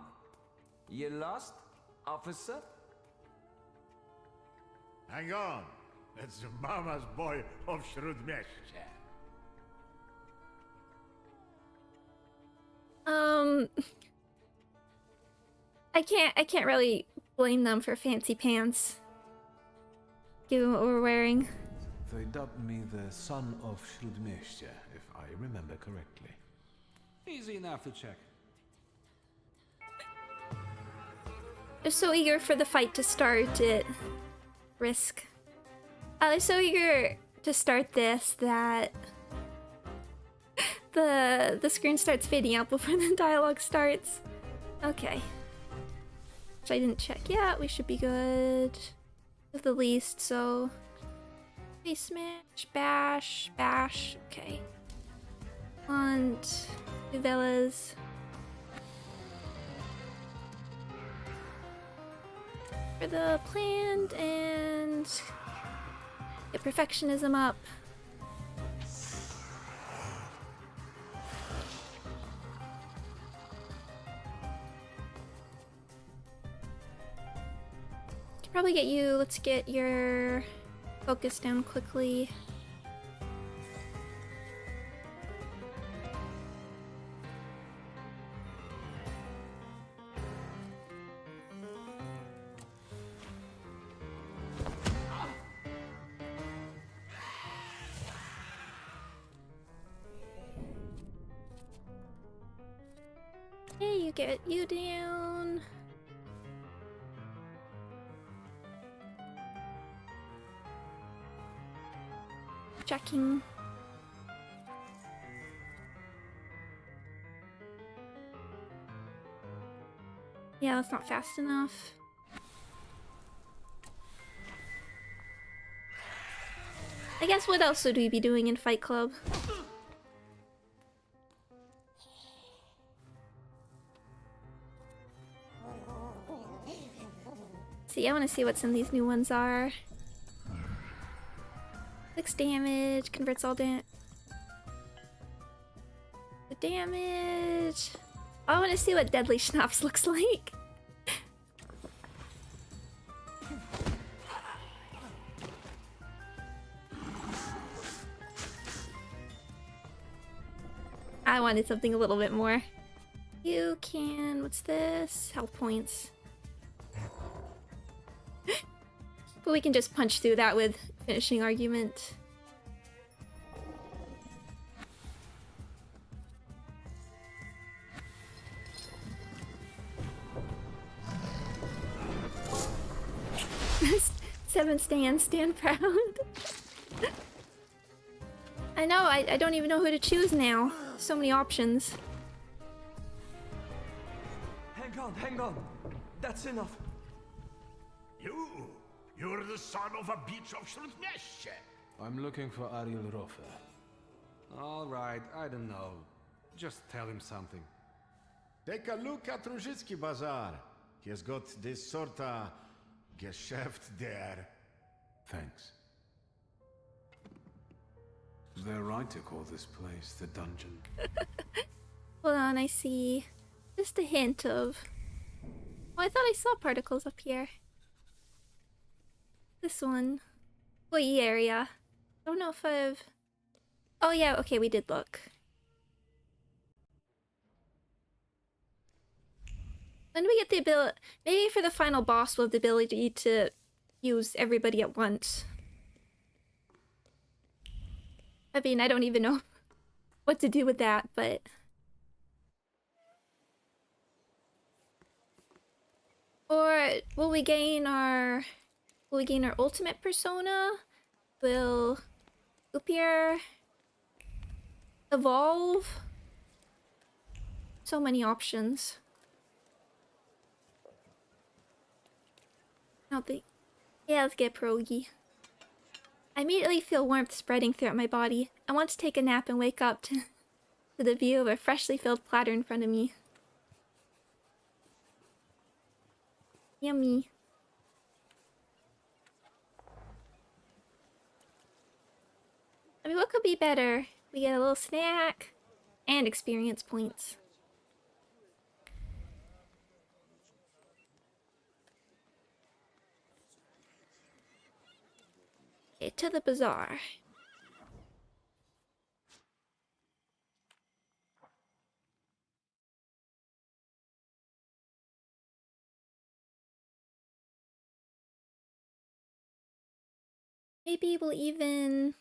You lost, officer? Hang on. It's Mama's boy of Shrudmesh. I can't really blame them for fancy pants. Given what we're wearing. They dubbed me the son of Shrudmesh, if I remember correctly. Easy enough to check. They're so eager for the fight to start at risk. They're so eager to start this that the screen starts fading out before the dialogue starts. Okay. Which I didn't check yet. We should be good. At the least, so face smash, bash, bash. Okay. Want Nuvellas. For the planned and get perfectionism up. Can probably get you, let's get your focus down quickly. Hey, you get you down. Checking. Yeah, that's not fast enough. I guess what else would we be doing in Fight Club? See, I want to see what some of these new ones are. 6 damage, converts all damage. The damage. I want to see what Deadly Schnapps looks like. I wanted something a little bit more. You can. What's this? Health points. But we can just punch through that with finishing argument. Seven stand proud. I know, I don't even know who to choose now. So many options. Hang on. That's enough. You're the son of a bitch of Shrudmesh. I'm looking for Ariel Rofer. All right, I don't know. Just tell him something. Take a look at Ruzhitsky Bazaar. He has got this sorta Geschäft there. Thanks. They're right to call this place the dungeon. Hold on, I see just a hint of... Oh, I thought I saw particles up here. This one. Employee area. I don't know if I've... Oh yeah, okay, we did look. When do we get the ability... Maybe for the final boss we'll have the ability to use everybody at once. I mean, I don't even know what to do with that, but... Or will we gain our ultimate persona? Will Upier evolve? So many options. I don't think... Yeah, let's get pierogi. I immediately feel warmth spreading throughout my body. I want to take a nap and wake up to the view of a freshly filled platter in front of me. Yummy. I mean, what could be better? We get a little snack and experience points. Okay, to the bazaar. Maybe we'll even...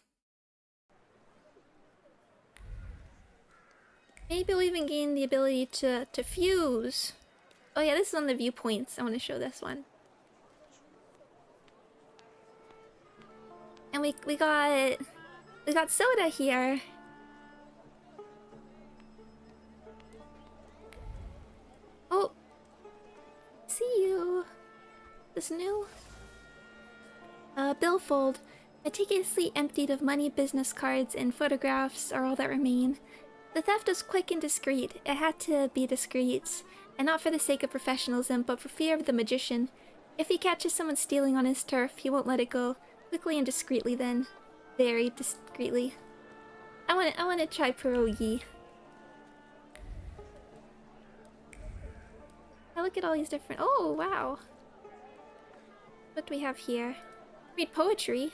Maybe we'll even gain the ability to fuse. Oh yeah, this is on the viewpoints. I want to show this one. And we got soda here. Oh, see you. This new billfold, meticulously emptied of money, business cards, and photographs are all that remain. The theft was quick and discreet. It had to be discreet, and not for the sake of professionalism, but for fear of the magician. If he catches someone stealing on his turf, he won't let it go. Quickly and discreetly, then. Very discreetly. I want to try pierogi. I look at all these different... Oh, wow. What do we have here? Read poetry.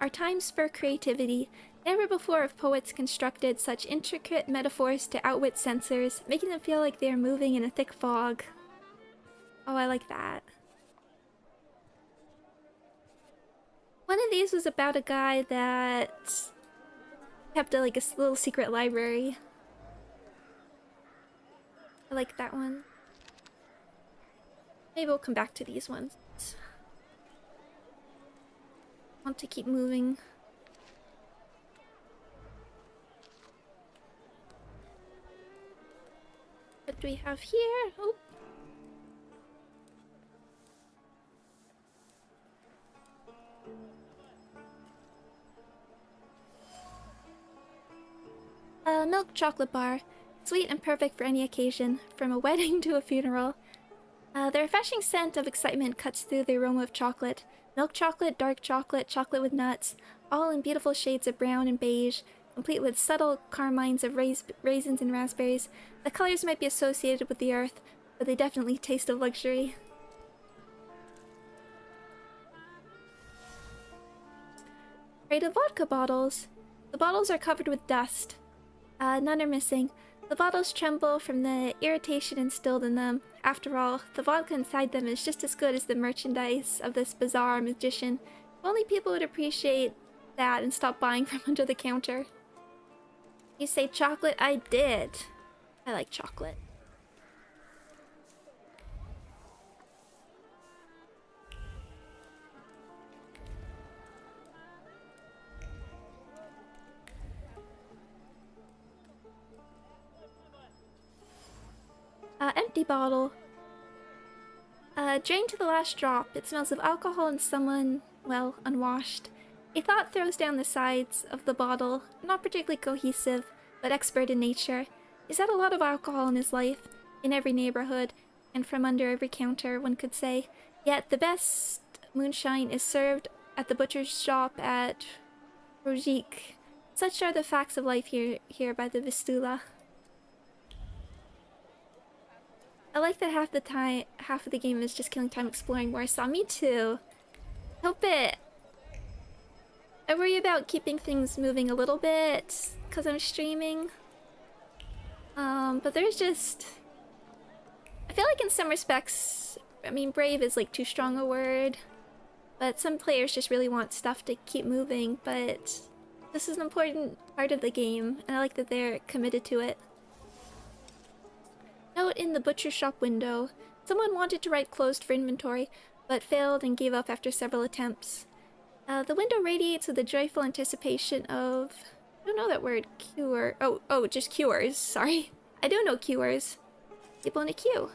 Our times spur creativity. Never before have poets constructed such intricate metaphors to outwit censors, making them feel like they are moving in a thick fog. Oh, I like that. One of these was about a guy that kept a little secret library. I like that one. Maybe we'll come back to these ones. I want to keep moving. What do we have here? Oh. Milk chocolate bar. Sweet and perfect for any occasion, from a wedding to a funeral. The refreshing scent of excitement cuts through the aroma of chocolate. Milk chocolate, dark chocolate, chocolate with nuts, all in beautiful shades of brown and beige, complete with subtle carmines of raisins and raspberries. The colors might be associated with the earth, but they definitely taste of luxury. Crate of vodka bottles. The bottles are covered with dust. None are missing. The bottles tremble from the irritation instilled in them. After all, the vodka inside them is just as good as the merchandise of this bizarre magician. If only people would appreciate that and stop buying from under the counter. You say chocolate? I did. I like chocolate. Empty bottle. Drained to the last drop. It smells of alcohol and someone, well, unwashed. A thought throws down the sides of the bottle, not particularly cohesive, but expert in nature. He's had a lot of alcohol in his life, in every neighborhood, and from under every counter, one could say. Yet the best moonshine is served at the butcher's shop at Rojik. Such are the facts of life here by the Vistula. I like that half of the game is just killing time exploring Warsaw. Me too. Hope it. I worry about keeping things moving a little bit because I'm streaming. But there's just... I feel like in some respects, I mean, brave is like too strong a word. But some players just really want stuff to keep moving, but this is an important part of the game, and I like that they're committed to it. Note in the butcher shop window, someone wanted to write closed for inventory, but failed and gave up after several attempts. The window radiates with the joyful anticipation of... I don't know that word, cure... Oh, just cures, sorry. I do know cures. People in a queue.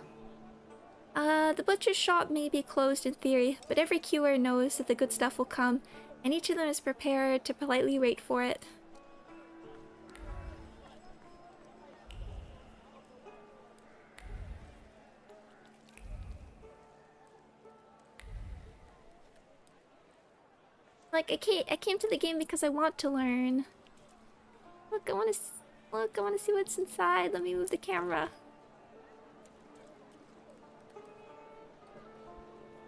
The butcher's shop may be closed in theory, but every queuer knows that the good stuff will come, and each of them is prepared to politely wait for it. Like, I came to the game because I want to learn. Look, I want to see what's inside. Let me move the camera.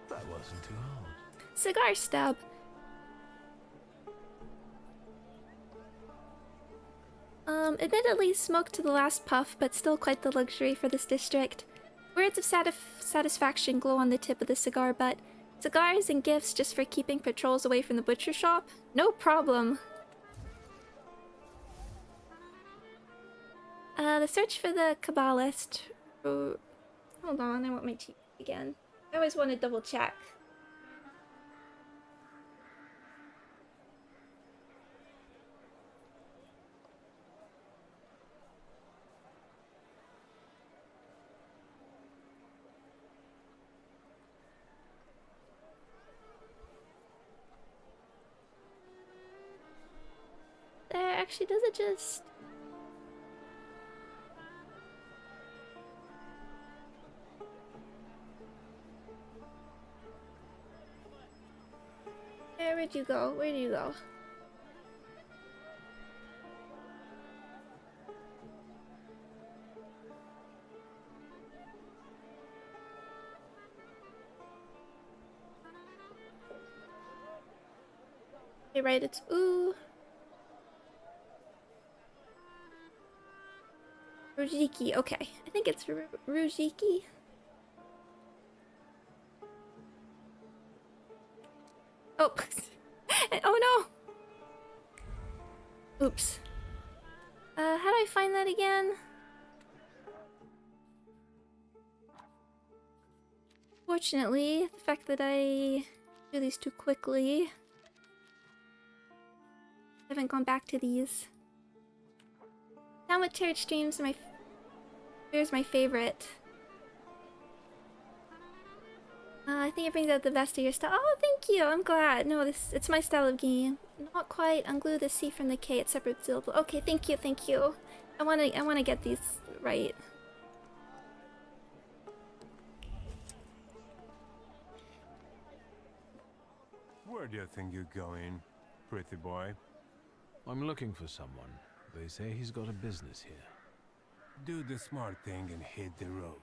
That wasn't too hard. Cigar stub. Admittedly smoked to the last puff, but still quite the luxury for this district. Words of satisfaction glow on the tip of the cigar butt. Cigars and gifts just for keeping patrols away from the butcher shop? No problem. The search for the Kabbalist. Oh, hold on, I want my teeth again. I always want to double check. There, actually, does it just... Where'd you go? Where'd you go? Okay, right, it's ooh. Rujiki, okay. I think it's Rujiki. Oh, oh no! Oops. How do I find that again? Fortunately, the fact that I do these too quickly, I haven't gone back to these. Thaumaturge streams are here's my favorite. I think it brings out the best of your style. Oh, thank you. I'm glad. No, it's my style of game. Not quite. Unglue the C from the K. It's separate syllable. Okay, thank you, thank you. I wanna get these right. Where do you think you're going, pretty boy? I'm looking for someone. They say he's got a business here. Do the smart thing and hit the road.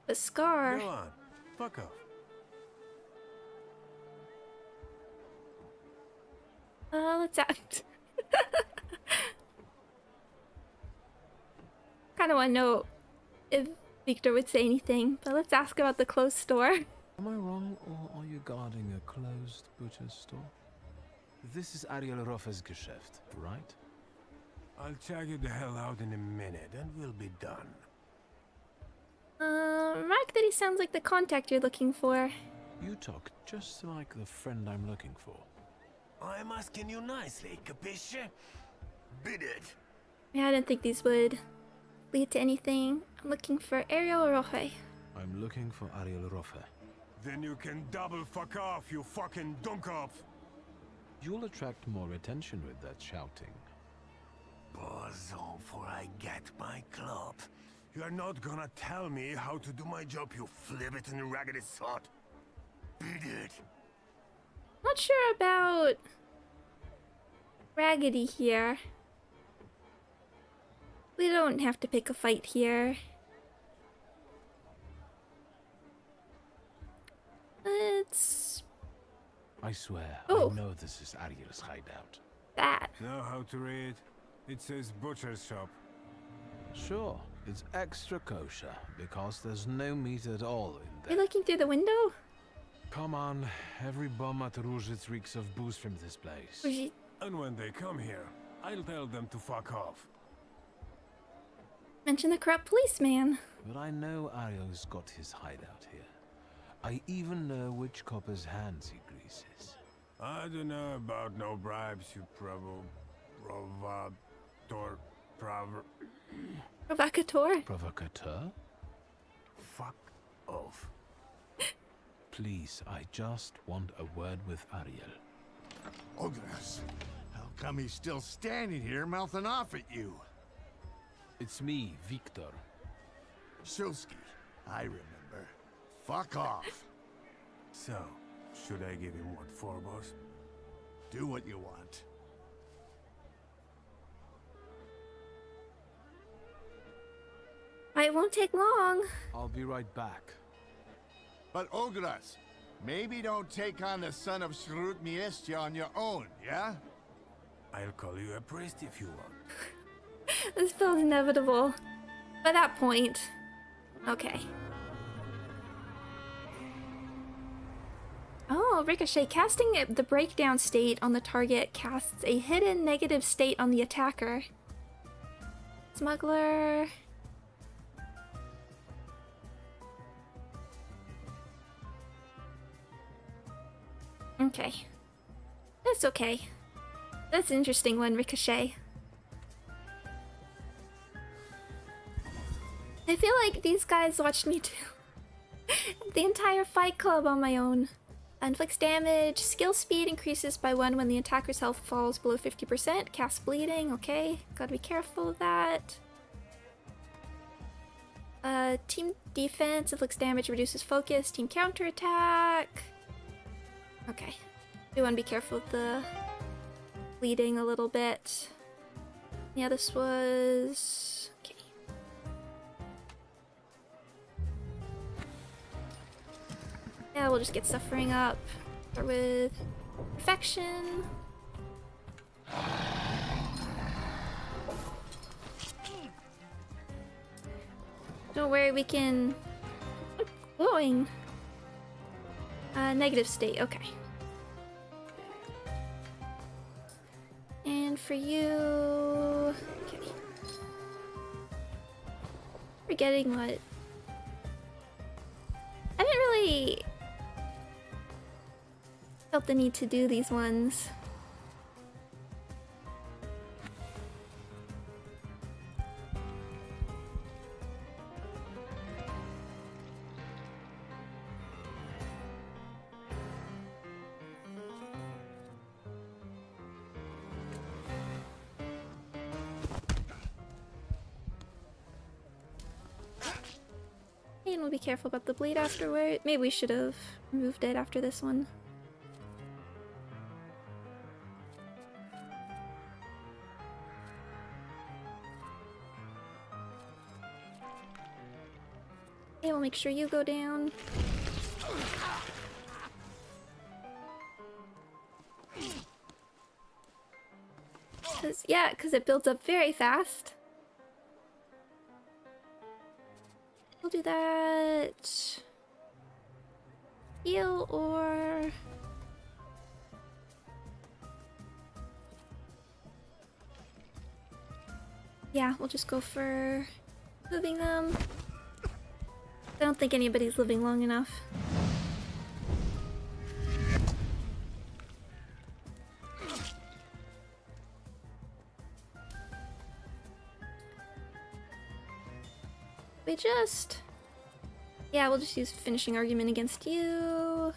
A scar. Go on. Fuck off. Let's act. Kinda wanna know if Victor would say anything, but let's ask about the closed store. Am I wrong, or are you guarding a closed butcher's store? This is Ariel Roffe's Geschäft, right? I'll check you the hell out in a minute, and we'll be done. Remark that he sounds like the contact you're looking for. You talk just like the friend I'm looking for. I'm asking you nicely, capisce? Bid it. Yeah, I didn't think these would lead to anything. I'm looking for Ariel Roffe. I'm looking for Ariel Roffe. Then you can double fuck off, you fucking dunkopf. You'll attract more attention with that shouting. Bozo, for I get my club. You're not gonna tell me how to do my job, you flibbit and raggedy sod. Beat it. Not sure about Raggedy here. We don't have to pick a fight here. Let's... I swear, Oh. I know this is Ariel's hideout. that. Know how to read? It says butcher's shop. Sure, it's extra kosher, because there's no meat at all in Are there. you looking through the window? Come on, every bum at Ruzhitz reeks of booze from this place. Or And when they come here, I'll tell them to fuck off. mention the corrupt policeman. But I know Ariel's got his hideout here. I even know which copper's hands he greases. I don't know about no bribes, you Provocateur? Provocateur? Fuck off. Please, I just want a word with Ariel. Ogres, how come he's still standing here mouthing off at you? It's me, Victor. Shulsky, I remember. Fuck off. So, should I give him what for, boss? Do what you want. It won't take long. I'll be right back. But Ogres, maybe don't take on the son of Shrut Miestia on your own, yeah? I'll call you a priest if you want. This feels inevitable. By that point. Okay. Oh, Ricochet. Casting the breakdown state on the target casts a hidden negative state on the attacker. Smuggler. Okay. That's okay. That's an interesting one, Ricochet. I feel like these guys watched me do the entire Fight Club on my own. Inflicts damage. Skill speed increases by 1 when the attacker's health falls below 50%. Cast bleeding. Okay, gotta be careful of that. Team defense. Inflicts damage. Reduces focus. Team counterattack. Okay. We want to be careful of the bleeding a little bit. Yeah, this was... okay. Yeah, we'll just get suffering up. Start with perfection. Don't worry, we can... glowing. Negative state, okay. And for you... okay. Forgetting what... I didn't really... felt the need to do these ones. And we'll be careful about the bleed afterward. Maybe we should have removed it after this one. Okay, we'll make sure you go down. Cause it builds up very fast. We'll do that. Heal or... yeah, we'll just go for moving them. I don't think anybody's living long enough. We just... yeah, we'll just use finishing argument against you.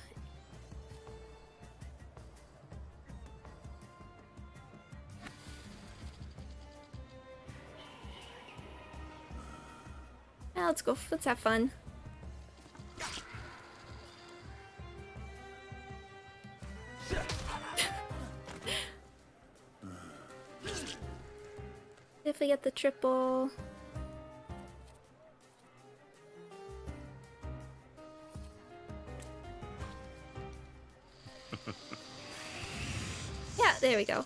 let's go. Let's have fun. If we get the triple. Yeah, there we go.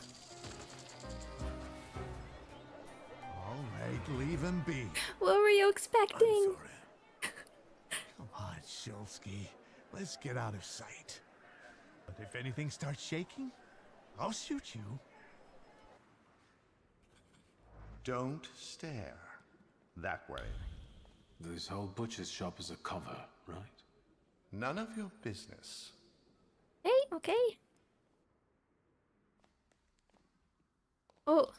All right, leave him be. What were you expecting? Come on, Shulsky. Let's get out of sight. But if anything starts shaking, I'll shoot you. Don't stare. That way. This whole butcher's shop is a cover, right? None of your business. Hey, okay. Oh.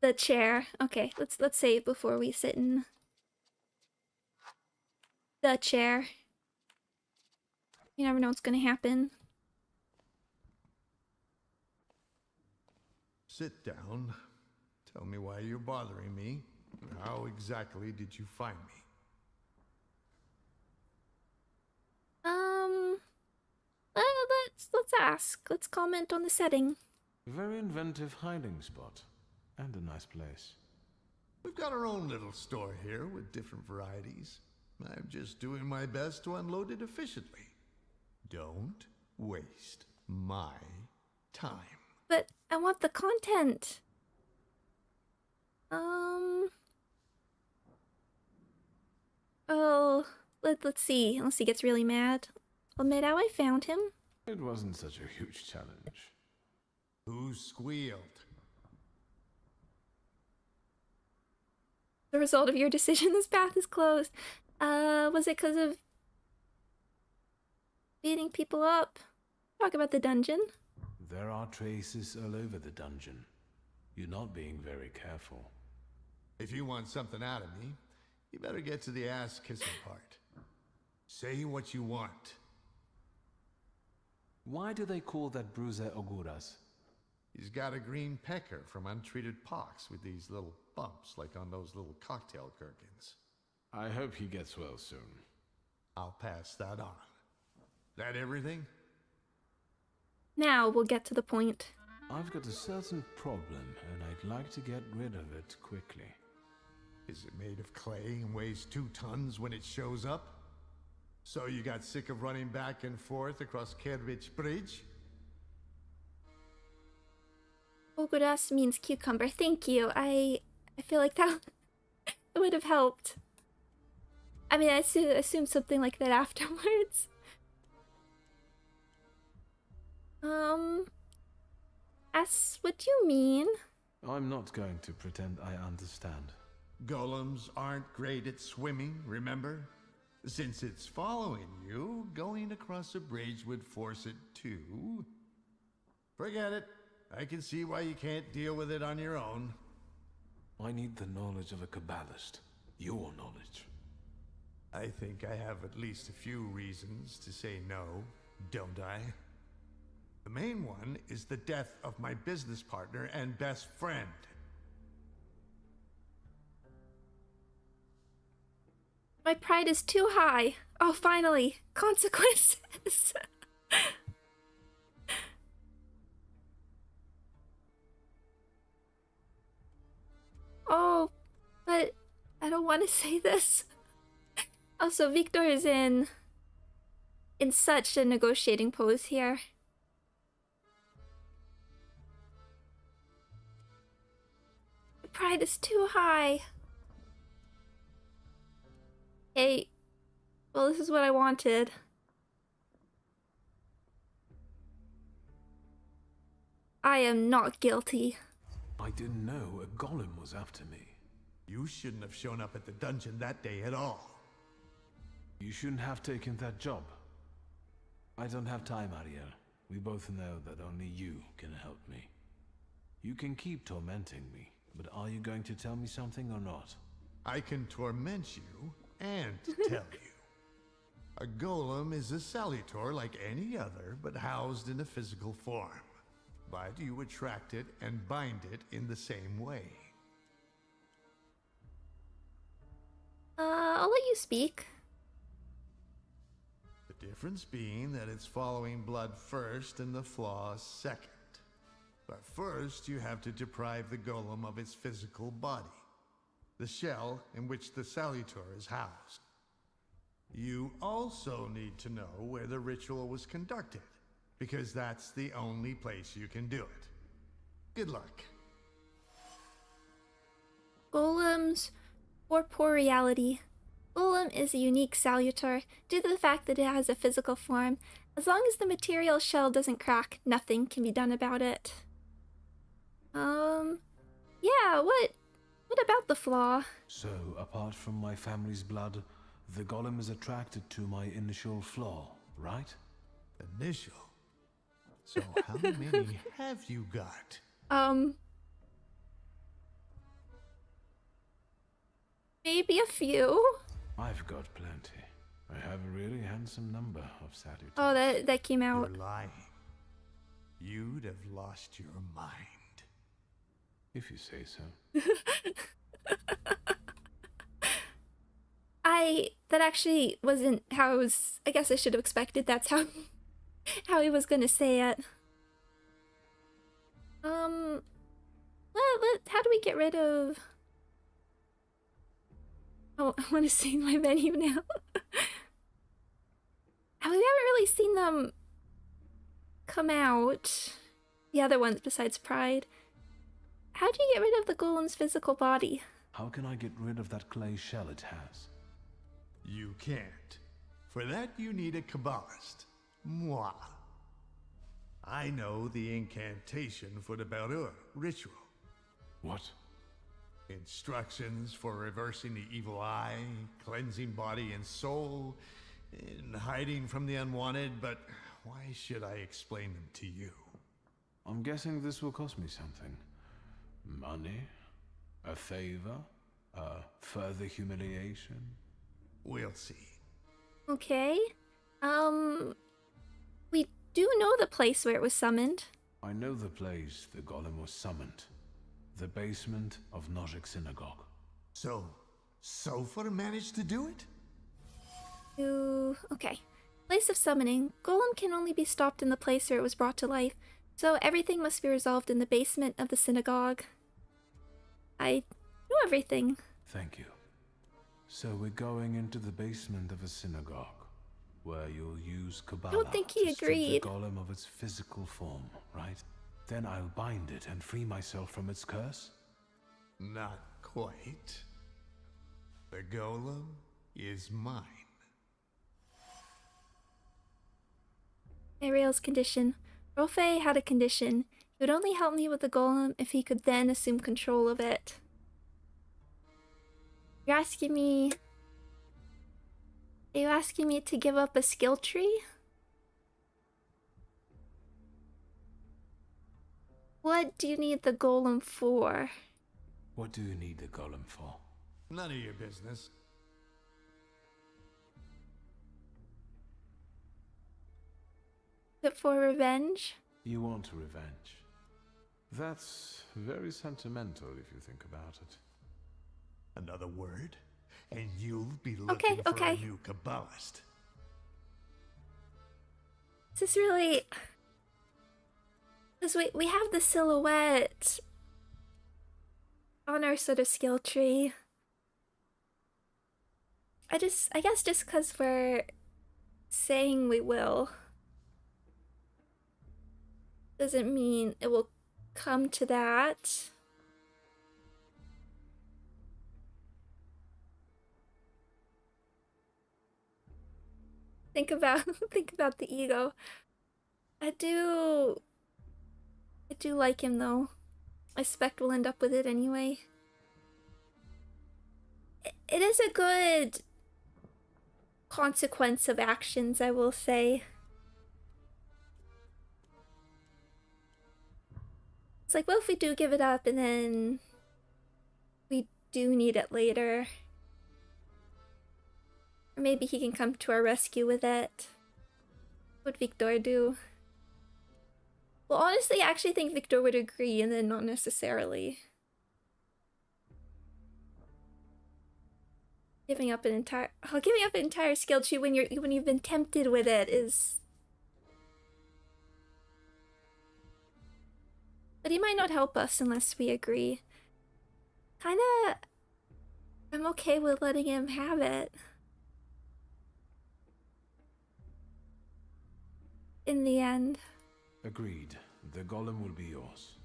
The chair. Okay, let's save before we sit in the chair. You never know what's gonna happen. Sit down. Tell me why you're bothering me. How exactly did you find me? Let's ask. Let's comment on the setting. Very inventive hiding spot. And a nice place. We've got our own little store here with different varieties. I'm just doing my best to unload it efficiently. Don't waste my time. But I want the content. Oh, let's see. Unless he gets really mad. I'll admit how I found him. It wasn't such a huge challenge. Who squealed? The result of your decision, this path is closed. Was it because of beating people up? Talk about the dungeon. There are traces all over the dungeon. You're not being very careful. If you want something out of me, you better get to the ass-kissing part. Say what you want. Why do they call that bruiser Oguras? He's got a green pecker from untreated pox with these little bumps like on those little cocktail gherkins. I hope he gets well soon. I'll pass that on. That everything? Now we'll get to the point. I've got a certain problem, and I'd like to get rid of it quickly. Is it made of clay and weighs 2 tons when it shows up? So you got sick of running back and forth across Kervich Bridge? Oguras means cucumber. Thank you. I feel like that would have helped. I mean, I assume something like that afterwards. Ask what you mean. I'm not going to pretend I understand. Golems aren't great at swimming, remember? Since it's following you, going across a bridge would force it to. Forget it. I can see why you can't deal with it on your own. I need the knowledge of a Kabbalist. Your knowledge. I think I have at least a few reasons to say no, don't I? The main one is the death of my business partner and best friend. My pride is too high. Oh, finally. Consequences. Oh, but I don't want to say this. Also, Victor is in such a negotiating pose here. My pride is too high. Hey, well, this is what I wanted. I am not guilty. I didn't know a golem was after me. You shouldn't have shown up at the dungeon that day at all. You shouldn't have taken that job. I don't have time, Ariel. We both know that only you can help me. You can keep tormenting me, but are you going to tell me something or not? I can torment you and tell you. A golem is a salutor like any other, but housed in a physical form. But you attract it and bind it in the same way. I'll let you speak. The difference being that it's following blood first and the flaws second. But first, you have to deprive the golem of its physical body, the shell in which the Thaumaturge is housed. You also need to know where the ritual was conducted, because that's the only place you can do it. Good luck. Golems corporeality. Golem is a unique Thaumaturge due to the fact that it has a physical form. As long as the material shell doesn't crack, nothing can be done about it. Yeah, what about the flaw? So, apart from my family's blood, the golem is attracted to my initial flaw, right? Initial? So how many have you got? Maybe a few. I've got plenty. I have a really handsome number of salutations. Oh, that came out. You're lying. You'd have lost your mind. If you say so. That actually wasn't how I was. I guess I should have expected that's how he was gonna say it. How do we get rid of? Oh, I want to see my menu now. We haven't really seen them come out. The other ones besides Pride. How do you get rid of the golem's physical body? How can I get rid of that clay shell it has? You can't. For that you need a Kabbalist. Moi. I know the incantation for the Berur ritual. What? Instructions for reversing the evil eye, cleansing body and soul, and hiding from the unwanted, but why should I explain them to you? I'm guessing this will cost me something. Money? A favor? Further humiliation? We'll see. Okay. We do know the place where it was summoned. I know the place the golem was summoned. The basement of Nojik Synagogue. So, Sofer managed to do it? Okay. Place of summoning. Golem can only be stopped in the place where it was brought to life, so everything must be resolved in the basement of the synagogue. I know everything. Thank you. So we're going into the basement of a synagogue, where you'll use Kabbalah I don't think he to strip agreed. the golem of its physical form, right? Then I'll bind it and free myself from its curse? Not quite. The golem is mine. Ariel's condition. Rofe had a condition. He would only help me with the golem if he could then assume control of it. You're asking me... Are you asking me to give up a skill tree? What do you need the golem for? What do you need the golem for? None of your business. Is it for revenge? You want revenge. That's very sentimental if you think about it. Another word, and you'll be looking for a new Kabbalist. This is really... Because we have the silhouette on our sort of skill tree. I guess just because we're saying we will doesn't mean it will come to that. Think about the ego. I do like him though. I suspect we'll end up with it anyway. It is a good consequence of actions, I will say. It's like, what if we do give it up and then we do need it later? Or maybe he can come to our rescue with it. What would Victor do? Well, honestly, I actually think Victor would agree, and then not necessarily. Giving up an entire skill tree when you've been tempted with it is. But he might not help us unless we agree. Kinda, I'm okay with letting him have it. In the end. Agreed. The golem will be yours.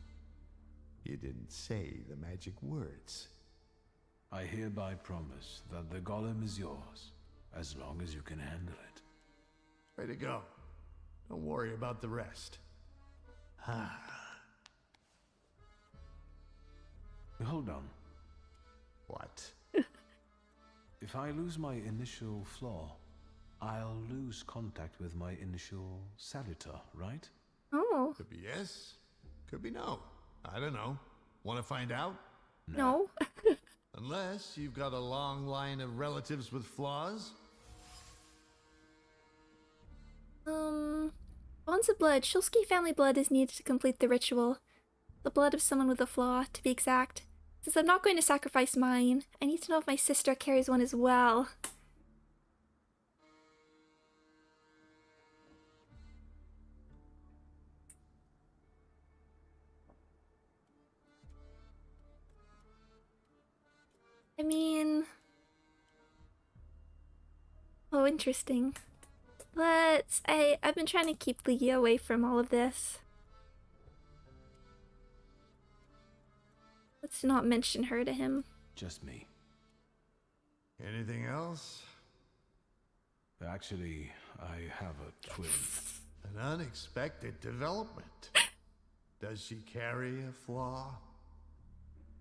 You didn't say the magic words. I hereby promise that the golem is yours, as long as you can handle it. Way to go. Don't worry about the rest. Hold on. What? If I lose my initial flaw, I'll lose contact with my initial salutor, right? Oh. Could be yes, could be no. I don't know. Want to find out? No. Unless you've got a long line of relatives with flaws? Bonds of blood. Shulsky family blood is needed to complete the ritual. The blood of someone with a flaw, to be exact. Since I'm not going to sacrifice mine, I need to know if my sister carries one as well. I mean... Oh, interesting. I've been trying to keep Leah away from all of this. Let's not mention her to him. Just me. Anything else? Actually, I have a twin. An unexpected development. Does she carry a flaw?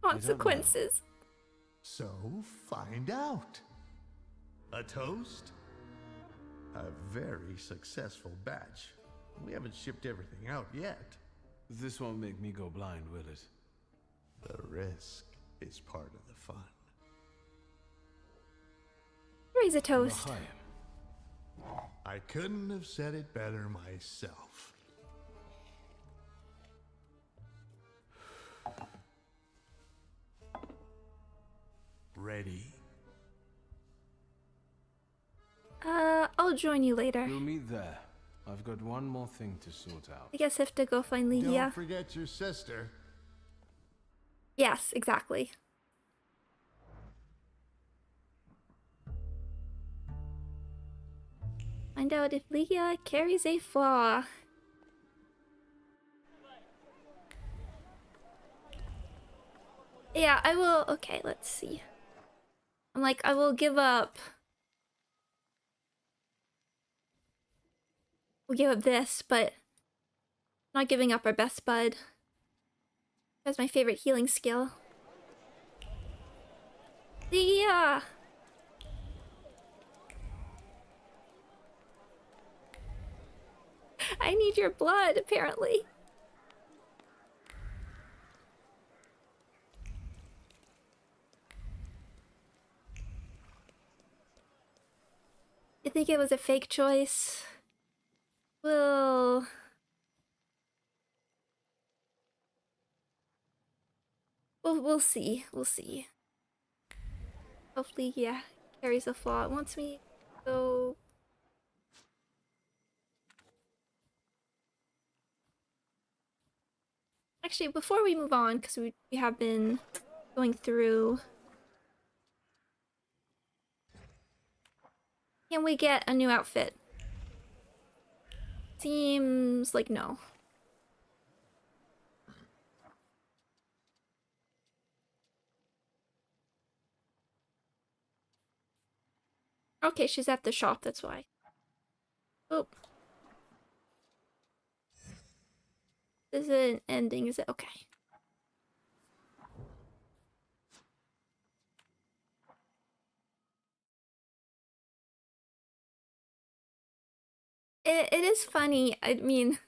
Consequences. So find out. A toast? A very successful batch. We haven't shipped everything out yet. This won't make me go blind, will it? The risk is part of the fun. Raise a toast. I couldn't have said it better myself. Ready? I'll join you later. We'll meet there. I've got one more thing to sort out. I guess I have to go find Leah. Don't forget your sister. Yes, exactly. Find out if Leah carries a flaw. Yeah, I will. Okay, let's see. I'm like, I will give up. We'll give up this, but not giving up our best bud. That's my favorite healing skill. Leah! I need your blood, apparently. You think it was a fake choice? Well... We'll see. We'll see. Hopefully, yeah, carries a flaw. It wants me to go... Actually, before we move on, because we have been going through... Can we get a new outfit? Seems like no. Okay, she's at the shop, that's why. Oh. This is an ending, is it? Okay. It is funny. I mean,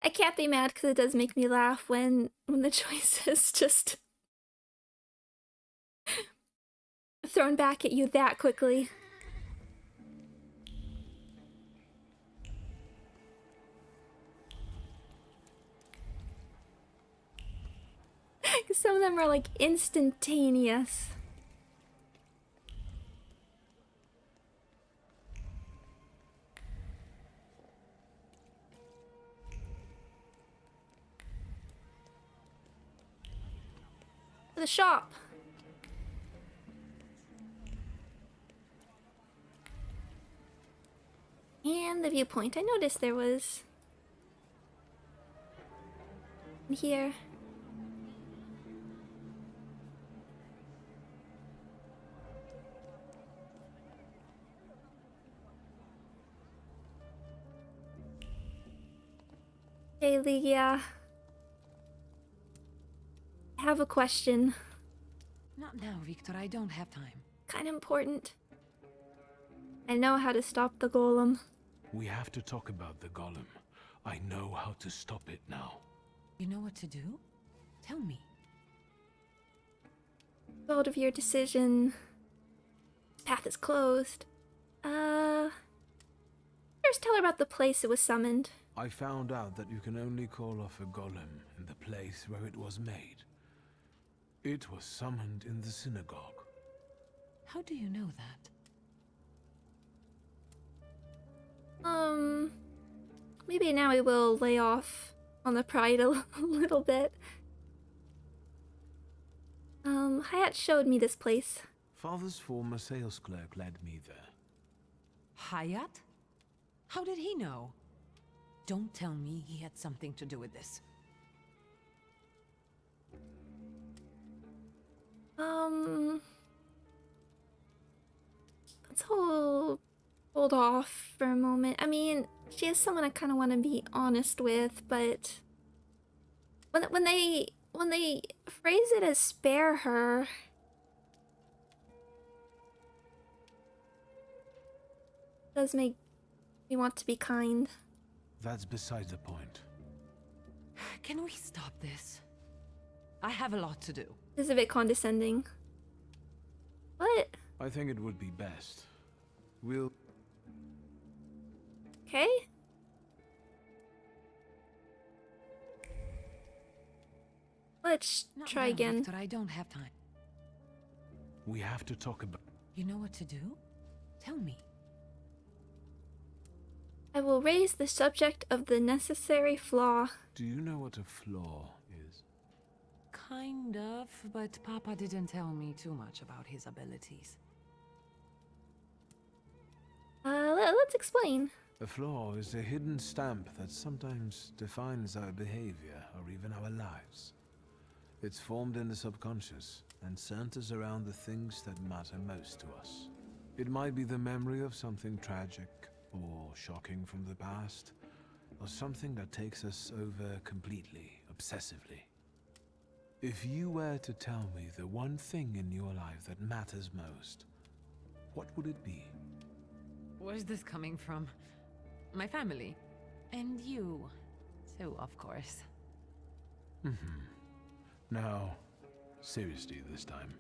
I can't be mad because it does make me laugh when the choice is just thrown back at you that quickly. Some of them are like instantaneous. the shop. And the viewpoint. I noticed there was... here. Hey, Lygia. I have a question. Not now, Victor. I don't have time. Kind of important. I know how to stop the golem. We have to talk about the golem. I know how to stop it now. You know what to do? Tell me. Result of your decision. Path is closed. First tell her about the place it was summoned. I found out that you can only call off a golem in the place where it was made. It was summoned in the synagogue. How do you know that? Maybe now we will lay off on the pride a little bit. Hayat showed me this place. Father's former sales clerk led me there. Hayat? How did he know? Don't tell me he had something to do with this. Let's hold off for a moment. I mean, she is someone I kind of want to be honest with, but when they phrase it as spare her, does make me want to be kind. That's beside the point. Can we stop this? I have a lot to do. This is a bit condescending. What? I think it would be best. We'll... Okay. Let's try again. Victor, I don't have time. We have to talk about... You know what to do? Tell me. I will raise the subject of the necessary flaw. Do you know what a flaw is? Kind of, but Papa didn't tell me too much about his abilities. Let's explain. A flaw is a hidden stamp that sometimes defines our behavior or even our lives. It's formed in the subconscious and centers around the things that matter most to us. It might be the memory of something tragic or shocking from the past, or something that takes us over completely, obsessively. If you were to tell me the one thing in your life that matters most, what would it be? Where's this coming from? My family. And you, too, of course. Now, seriously this time.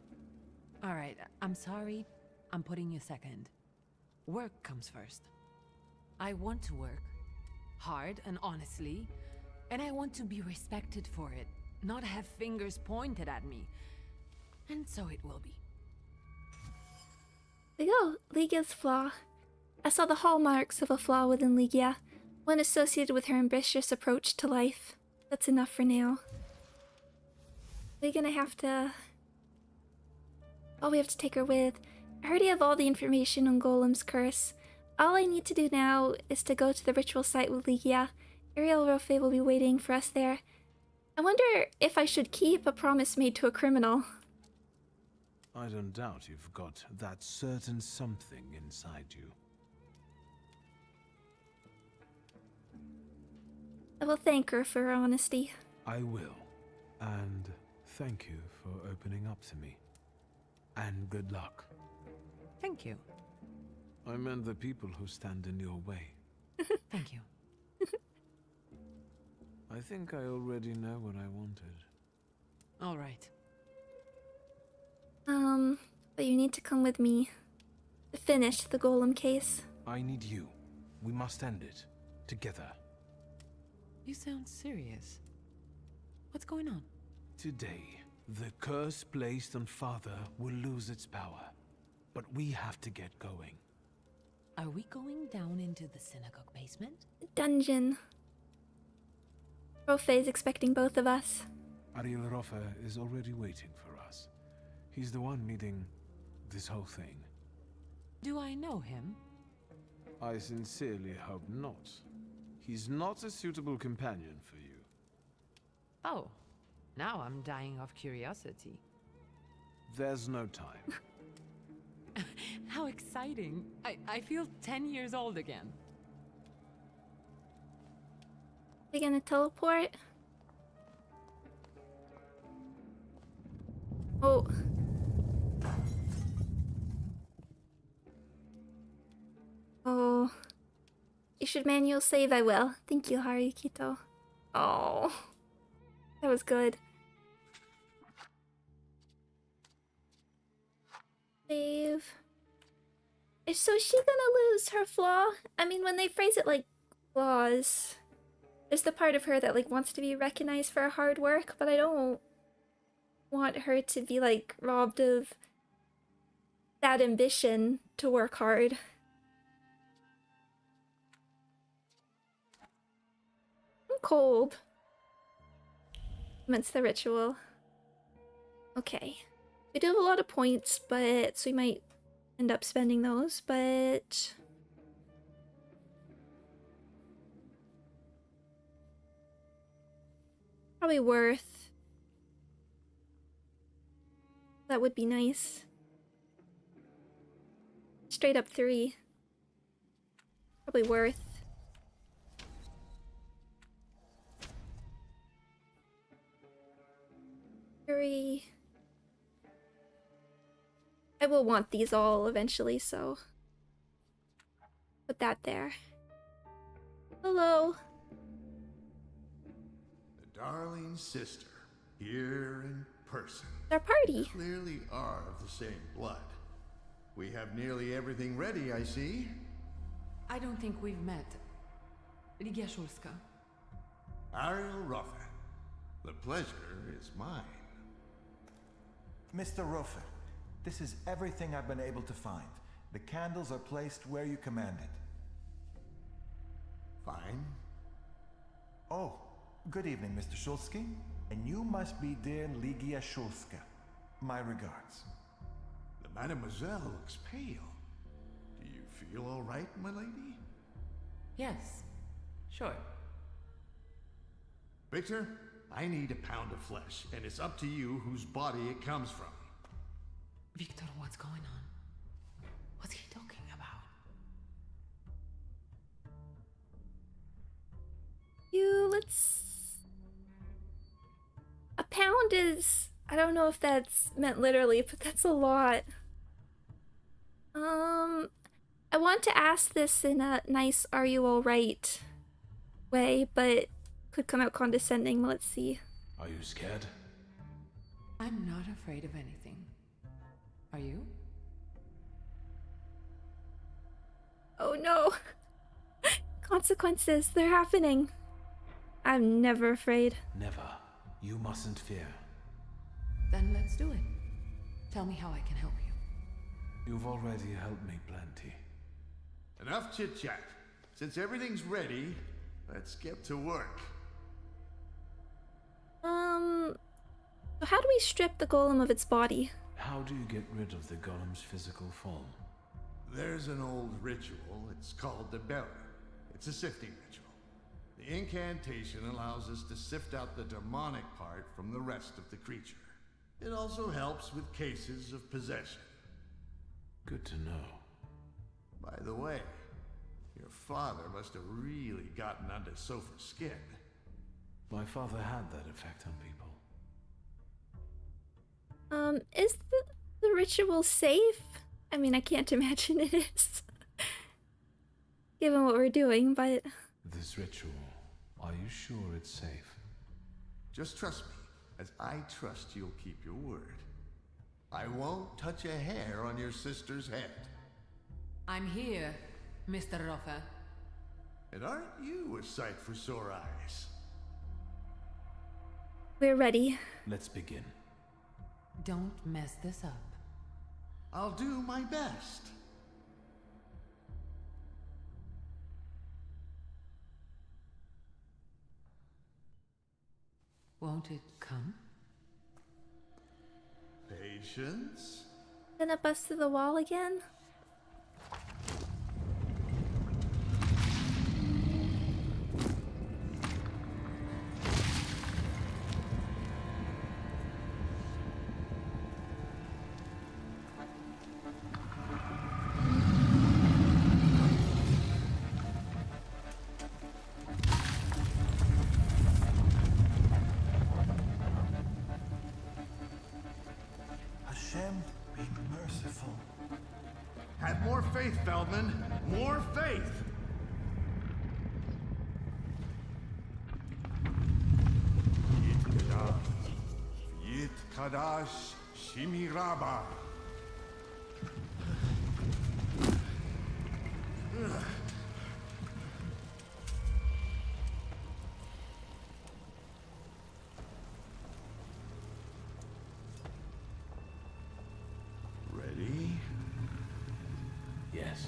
Alright, I'm sorry. I'm putting you second. Work comes first. I want to work. Hard and honestly. And I want to be respected for it. Not have fingers pointed at me. And so it will be. There you go. Lygia's flaw. I saw the hallmarks of a flaw within Lygia. One associated with her ambitious approach to life. That's enough for now. We're gonna have to... Oh, we have to take her with. I heard you have all the information on Golem's curse. All I need to do now is to go to the ritual site with Lygia. Ariel Rofe will be waiting for us there. I wonder if I should keep a promise made to a criminal. I don't doubt you've got that certain something inside you. I will thank her for her honesty. I will. And thank you for opening up to me. And good luck. Thank you. I meant the people who stand in your way. Thank you. I think I already know what I wanted. All right. But you need to come with me to finish the Golem case. I need you. We must end it. Together. You sound serious. What's going on? Today, the curse placed on Father will lose its power. But we have to get going. Are we going down into the synagogue basement? Dungeon. Rofe is expecting both of us. Ariel Rofe is already waiting for us. He's the one leading this whole thing. Do I know him? I sincerely hope not. He's not a suitable companion for you. Oh, now I'm dying of curiosity. There's no time. How exciting. I feel 10 years old again. Are you gonna teleport? Oh. Oh. You should manual save, I will. Thank you, Harukito. Oh. That was good. Save. So is she gonna lose her flaw? I mean, when they phrase it like flaws, there's the part of her that like wants to be recognized for her hard work, but I don't want her to be like robbed of that ambition to work hard. I'm cold. Commence the ritual. Okay. We do have a lot of points, but so we might end up spending those, but probably worth. That would be nice. Straight up 3. Probably worth. Three. I will want these all eventually, so put that there. Hello. The darling sister, here in person. Our party. Clearly are of the same blood. We have nearly everything ready, I see. I don't think we've met. Ligia Shulska. Ariel Rofe. The pleasure is mine. Mr. Rofe, this is everything I've been able to find. The candles are placed where you commanded. Fine. Oh, good evening, Mr. Shulsky. And you must be dear Ligia Shulska. My regards. The Mademoiselle looks pale. Do you feel all right, my lady? Yes, sure. Victor, I need a pound of flesh, and it's up to you whose body it comes from. Victor, what's going on? What's he talking about? Let's... A pound is... I don't know if that's meant literally, but that's a lot. I want to ask this in a nice "are you alright" way, but could come out condescending. Let's see. Are you scared? I'm not afraid of anything. Are you? Oh no! Consequences, they're happening. I'm never afraid. Never. You mustn't fear. Then let's do it. Tell me how I can help you. You've already helped me plenty. Enough chit-chat. Since everything's ready, let's get to work. How do we strip the golem of its body? How do you get rid of the golem's physical form? There's an old ritual. It's called the Belly. It's a sifting ritual. The incantation allows us to sift out the demonic part from the rest of the creature. It also helps with cases of possession. Good to know. By the way, your father must have really gotten under Sopher's skin. My father had that effect on people. Is the ritual safe? I mean, I can't imagine it is. Given what we're doing, but... This ritual, are you sure it's safe? Just trust me, as I trust you'll keep your word. I won't touch a hair on your sister's head. I'm here, Mr. Rofe. And aren't you a sight for sore eyes? We're ready. Let's begin. Don't mess this up. I'll do my best. Won't it come? Patience. Gonna bust through the wall again? Hashem, be merciful. Have more faith, Feldman. More faith. Yit Kadash Shimiraba. Ready? Yes.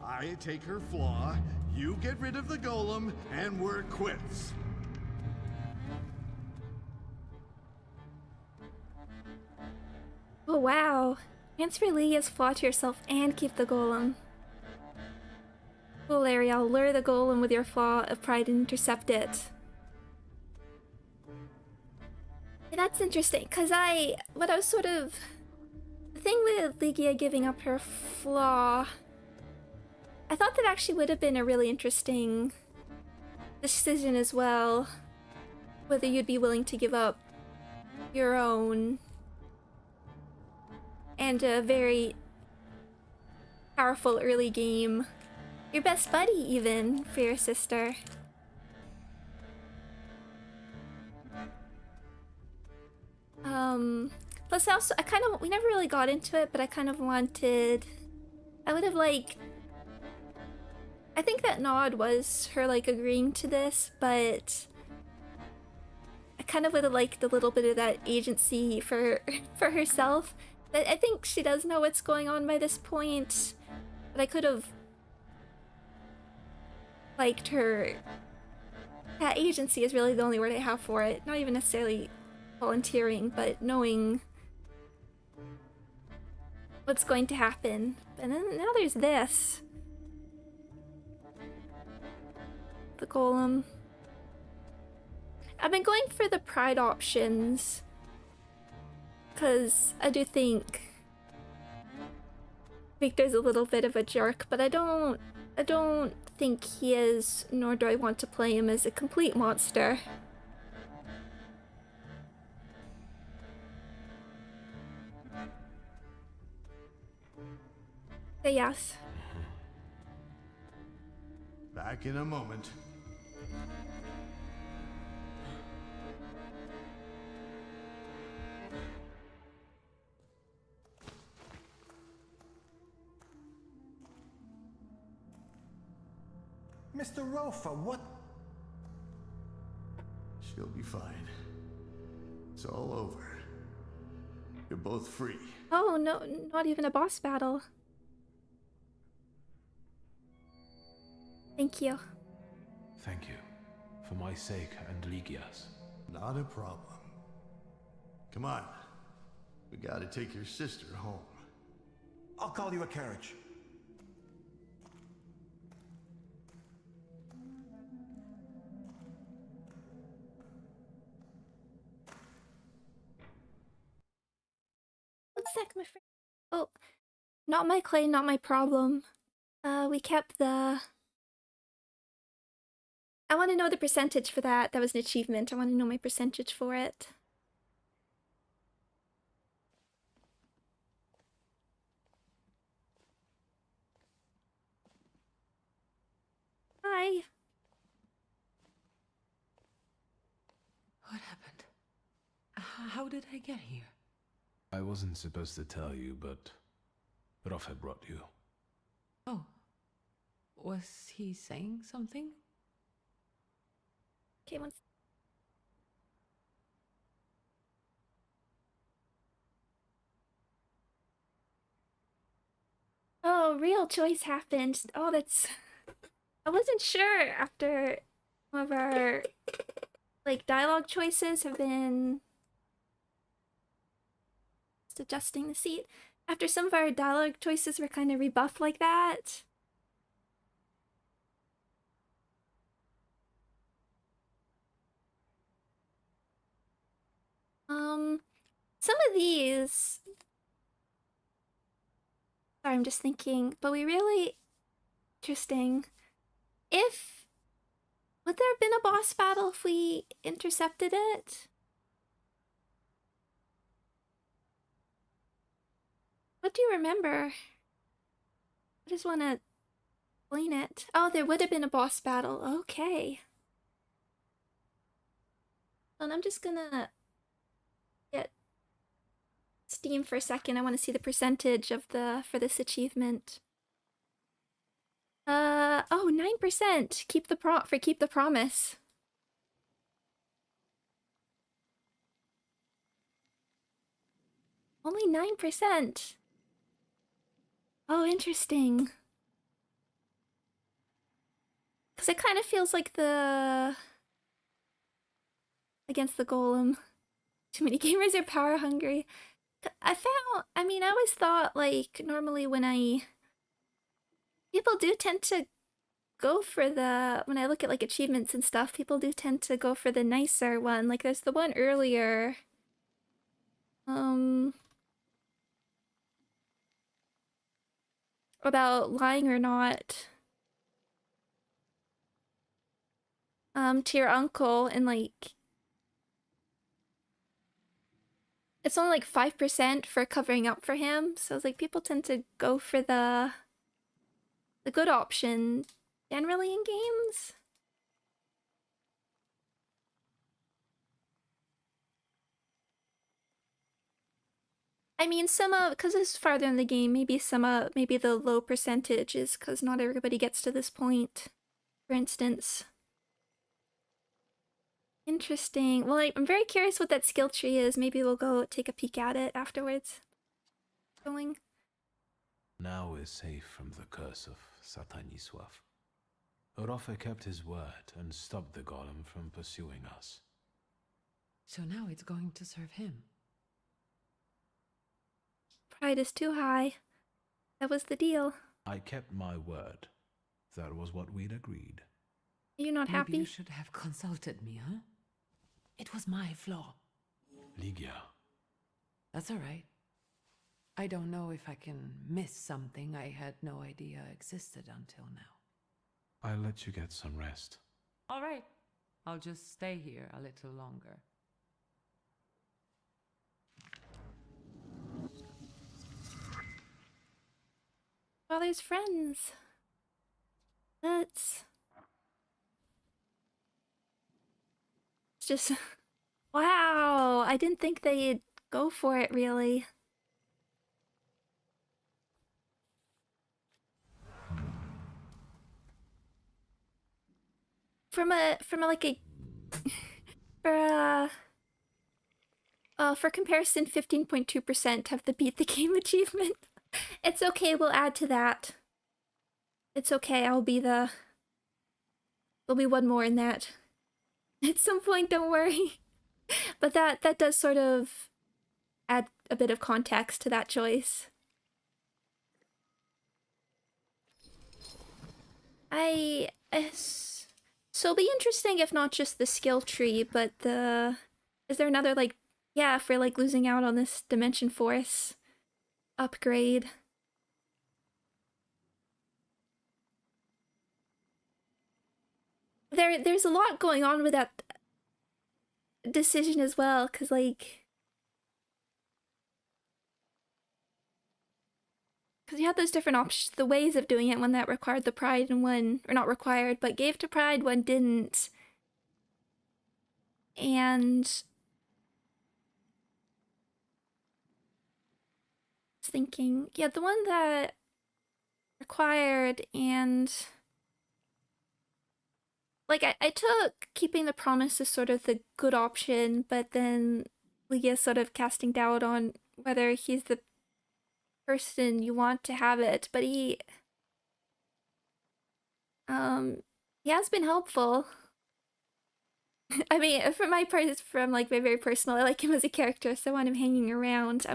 I take her flaw, you get rid of the golem, and we're quits. Oh wow. Transfer Lydia's flaw to yourself and keep the golem. Cool, Ariel. Lure the golem with your flaw of pride and intercept it. Yeah, that's interesting, because the thing with Lydia giving up her flaw, I thought that actually would have been a really interesting decision as well. Whether you'd be willing to give up your own and a very powerful early game, your best buddy even, for your sister. Plus we never really got into it, but I would have liked, I think that nod was her like agreeing to this, but I kind of would have liked a little bit of that agency for herself. I think she does know what's going on by this point, but I could have liked her. That agency is really the only word I have for it. Not even necessarily volunteering, but knowing what's going to happen. But then now there's this. The golem. I've been going for the pride options because I do think Victor's a little bit of a jerk, but I don't think he is, nor do I want to play him as a complete monster. But yes. Back in a moment. Mr. Rofa, what? She'll be fine. It's all over. You're both free. Oh, no, not even a boss battle. Thank you. Thank you. For my sake and Lygia's. Not a problem. Come on. We gotta take your sister home. I'll call you a carriage. One sec, my friend. Oh, not my clay, not my problem. We kept the... I want to know the percentage for that. That was an achievement. I want to know my percentage for it. Hi. What happened? How did I get here? I wasn't supposed to tell you, but Rafa brought you. Oh. Was he saying something? Okay, one. One 1 sec, my friend. Oh, not my clay, not my problem. Oh, real choice happened. Oh, that's... I wasn't sure after some of our, like, dialogue choices have been... Just adjusting the seat. After some of our dialogue choices were kind of rebuffed like that. Some of these... Sorry, I'm just thinking, but we really... Interesting. If... Would there have been a boss battle if we intercepted it? What do you remember? I just want to explain it. Oh, there would have been a boss battle. Okay. And I'm just gonna get Steam for a second. I want to see the percentage of for this achievement. Oh, 9%. Keep the promise. Only 9%. Oh, interesting. Because it kind of feels like against the Golem. Too many gamers are power hungry. I always thought, like, normally when people do tend to go for when I look at, like, achievements and stuff, people do tend to go for the nicer one. Like, there's the one earlier. About lying or not. To your uncle, and, like, it's only like 5% for covering up for him. So it's like people tend to go for the good option generally in games. I mean, because it's farther in the game, maybe maybe the low percentage is because not everybody gets to this point, for instance. Interesting. Well, I'm very curious what that skill tree is. Maybe we'll go take a peek at it afterwards. Going. Now we're safe from the curse of Satanisław. Orofe kept his word and stopped the Golem from pursuing us. So now it's going to serve him. Pride is too high. That was the deal. I kept my word. That was what we'd agreed. You're not happy? Maybe you should have consulted me, huh? It was my flaw. Ligia. That's all right. I don't know if I can miss something I had no idea existed until now. I'll let you get some rest. All right. I'll just stay here a little longer. Father's friends. It's just... Wow! I didn't think they'd go for it, really. For comparison, 15.2% have the beat the game achievement. It's okay, we'll add to that. It's okay, there'll be one more in that. At some point, don't worry. But that does sort of add a bit of context to that choice. So it'll be interesting if not just the skill tree, but is there another, like, yeah, for, like, losing out on this Dimension Force upgrade. There's a lot going on with that decision as well, because, like, because you had those different options, the ways of doing it, one that required the pride and one, or not required, but gave to pride, one didn't. And I was thinking, yeah, the one that required, and like, I took keeping the promise as sort of the good option, but then Leah sort of casting doubt on whether he's the person you want to have it, but he has been helpful. I mean, from my part, from like my very personal, I like him as a character, so I want him hanging around.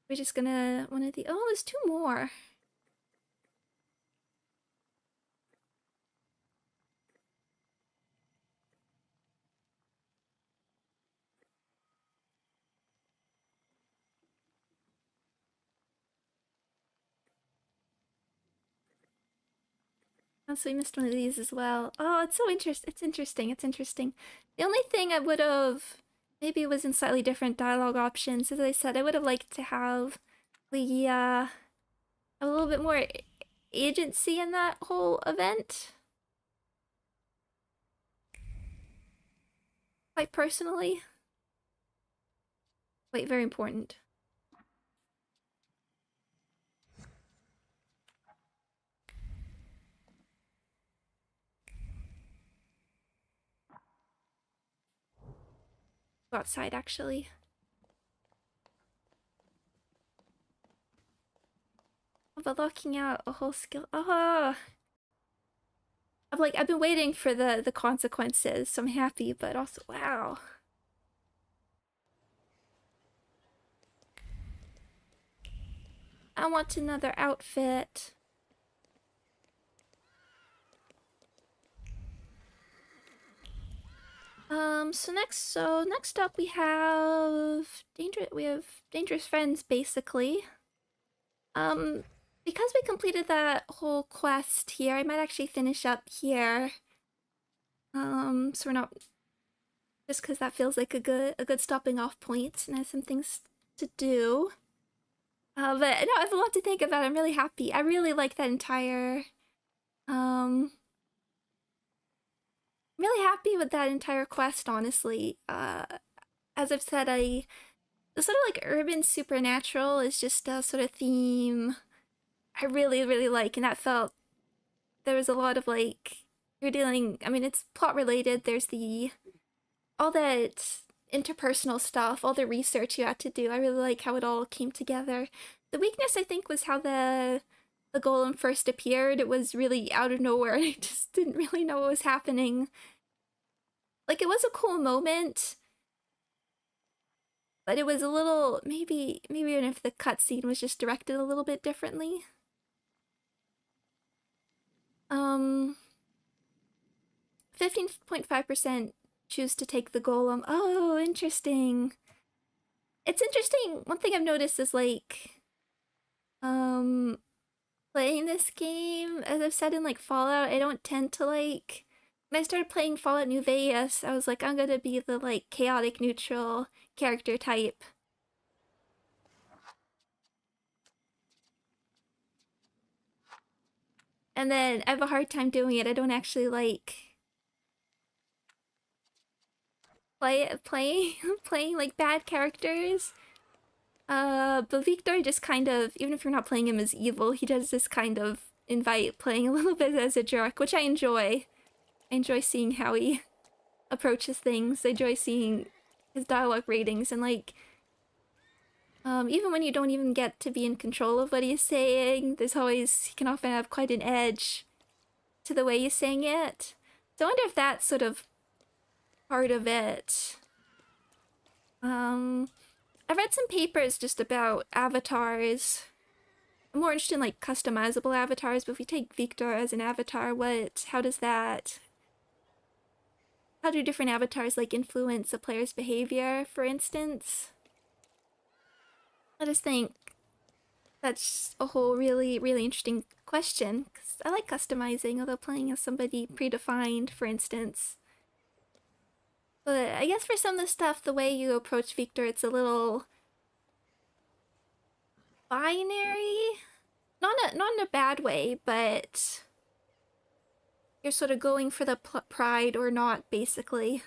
We're just gonna one of the there's 2 more. Oh, so we missed one of these as well. Oh, it's so interesting. It's interesting. The only thing I would have maybe was in slightly different dialogue options. As I said, I would have liked to have a little bit more agency in that whole event. Quite personally. Wait, very important. Go outside, actually. But locking out a whole skill. Oh, I've been waiting for the consequences, so I'm happy, but also wow. I want another outfit. So next up we have dangerous friends, basically. Because we completed that whole quest here, I might actually finish up here. So we're not, just because that feels like a good stopping off point, and I have some things to do. But no, I have a lot to think about. I'm really happy. I really like that entire, I'm really happy with that entire quest, honestly. As I've said, the sort of like urban supernatural is just a sort of theme I really, really like, and that felt, there was a lot of like, you're dealing, I mean, it's plot related, there's all that interpersonal stuff, all the research you had to do. I really like how it all came together. The weakness, I think, was how the golem first appeared. It was really out of nowhere, and I just didn't really know what was happening. Like, it was a cool moment, but it was a little, maybe even if the cutscene was just directed a little bit differently. 15.5% choose to take the golem. Oh, interesting. It's interesting. One thing I've noticed is like, playing this game, as I've said in like Fallout, I don't tend to like, when I started playing Fallout New Vegas, I was like, I'm gonna be the like chaotic neutral character type. And then I have a hard time doing it. I don't actually like playing like bad characters. But Victor just kind of, even if you're not playing him as evil, he does this kind of invite playing a little bit as a jerk, which I enjoy. I enjoy seeing how he approaches things. I enjoy seeing his dialogue ratings, and like, even when you don't even get to be in control of what he's saying, he can often have quite an edge to the way he's saying it. So I wonder if that's sort of part of it. I've read some papers just about avatars. I'm more interested in like customizable avatars, but if we take Victor as an avatar, how do different avatars like influence a player's behavior, for instance? I just think that's a whole really, really interesting question, because I like customizing, although playing as somebody predefined, for instance. But I guess for some of the stuff, the way you approach Victor, it's a little binary. Not in a bad way, but you're sort of going for the pride or not, basically.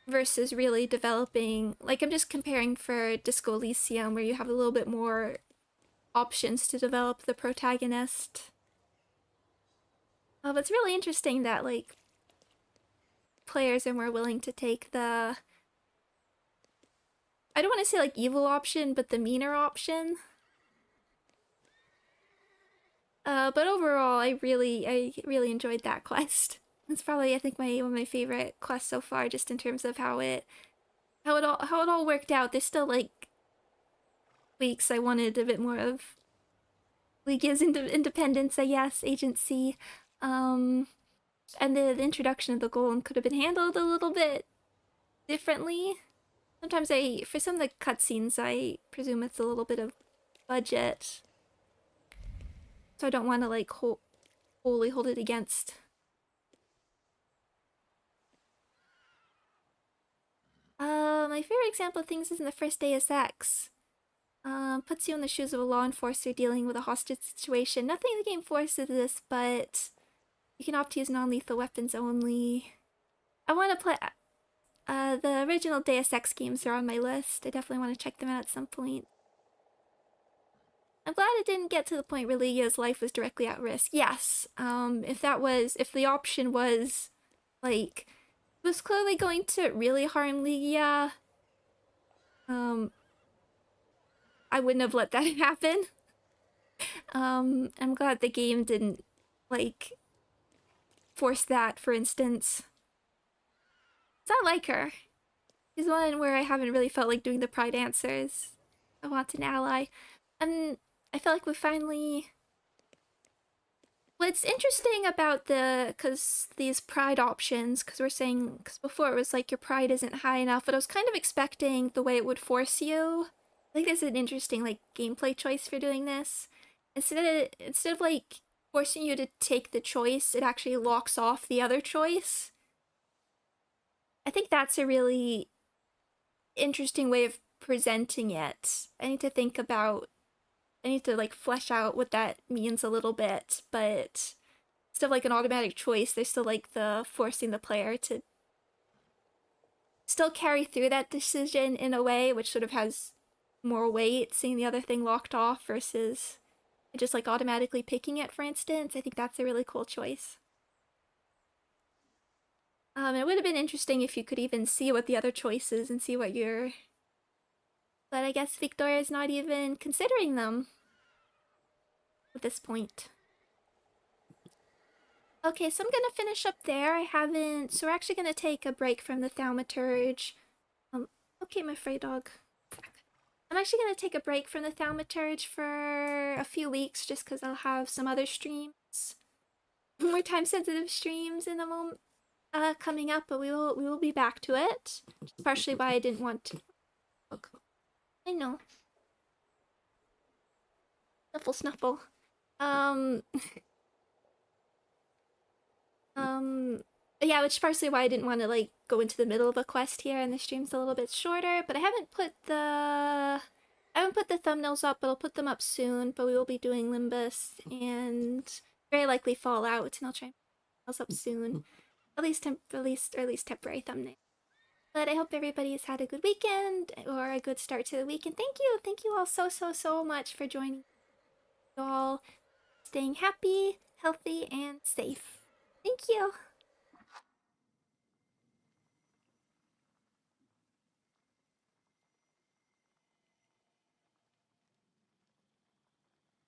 Versus really developing, like, I'm just comparing for Disco Elysium, where you have a little bit more options to develop the protagonist. But it's really interesting that, like, players are more willing to take the, I don't want to say like evil option, but the meaner option. But overall, I really enjoyed that quest. It's probably, I think, one of my favorite quests so far, just in terms of how it all worked out. There's still like weeks I wanted a bit more of Lygia's independence, I guess, agency. And the introduction of the Golem could have been handled a little bit differently. Sometimes for some of the cutscenes, I presume it's a little bit of budget. So I don't want to like wholly hold it against. My favorite example of things is in the first Deus Ex. Puts you in the shoes of a law enforcer dealing with a hostage situation. Nothing in the game forces this, but you can opt to use non-lethal weapons only. I want to play... the original Deus Ex games are on my list. I definitely want to check them out at some point. I'm glad it didn't get to the point where Lygia's life was directly at risk. Yes, if the option was, like, it was clearly going to really harm Lygia, I wouldn't have let that happen. I'm glad the game didn't, like, force that, for instance. 'Cause I like her. She's one where I haven't really felt like doing the pride answers. I want an ally. And I feel like we finally... What's interesting about these pride options, because before it was like your pride isn't high enough, but I was kind of expecting the way it would force you. I think there's an interesting like gameplay choice for doing this. Instead of like forcing you to take the choice, it actually locks off the other choice. I think that's a really interesting way of presenting it. I need to like flesh out what that means a little bit, but instead of like an automatic choice, there's still like the forcing the player to still carry through that decision in a way which sort of has more weight, seeing the other thing locked off versus just like automatically picking it, for instance. I think that's a really cool choice. It would have been interesting if you could even see what the other choice is and see what you're... But I guess Victoria's not even considering them at this point. Okay, so I'm gonna finish up there. So we're actually gonna take a break from the Thaumaturge. Okay, my Frey dog. I'm actually gonna take a break from the Thaumaturge for a few weeks just because I'll have some other streams. More time-sensitive streams in a moment coming up, but we will be back to it. Partially why I didn't want to... I know. Snuffle. Yeah, which is partially why I didn't want to like go into the middle of a quest here, and the stream's a little bit shorter. But I haven't put the thumbnails up, but I'll put them up soon. But we will be doing Limbus and very likely Fallout, and I'll try and put those up soon. At least temporary thumbnail. But I hope everybody has had a good weekend or a good start to the week, and thank you all so much for joining. You all staying happy, healthy, and safe. Thank you.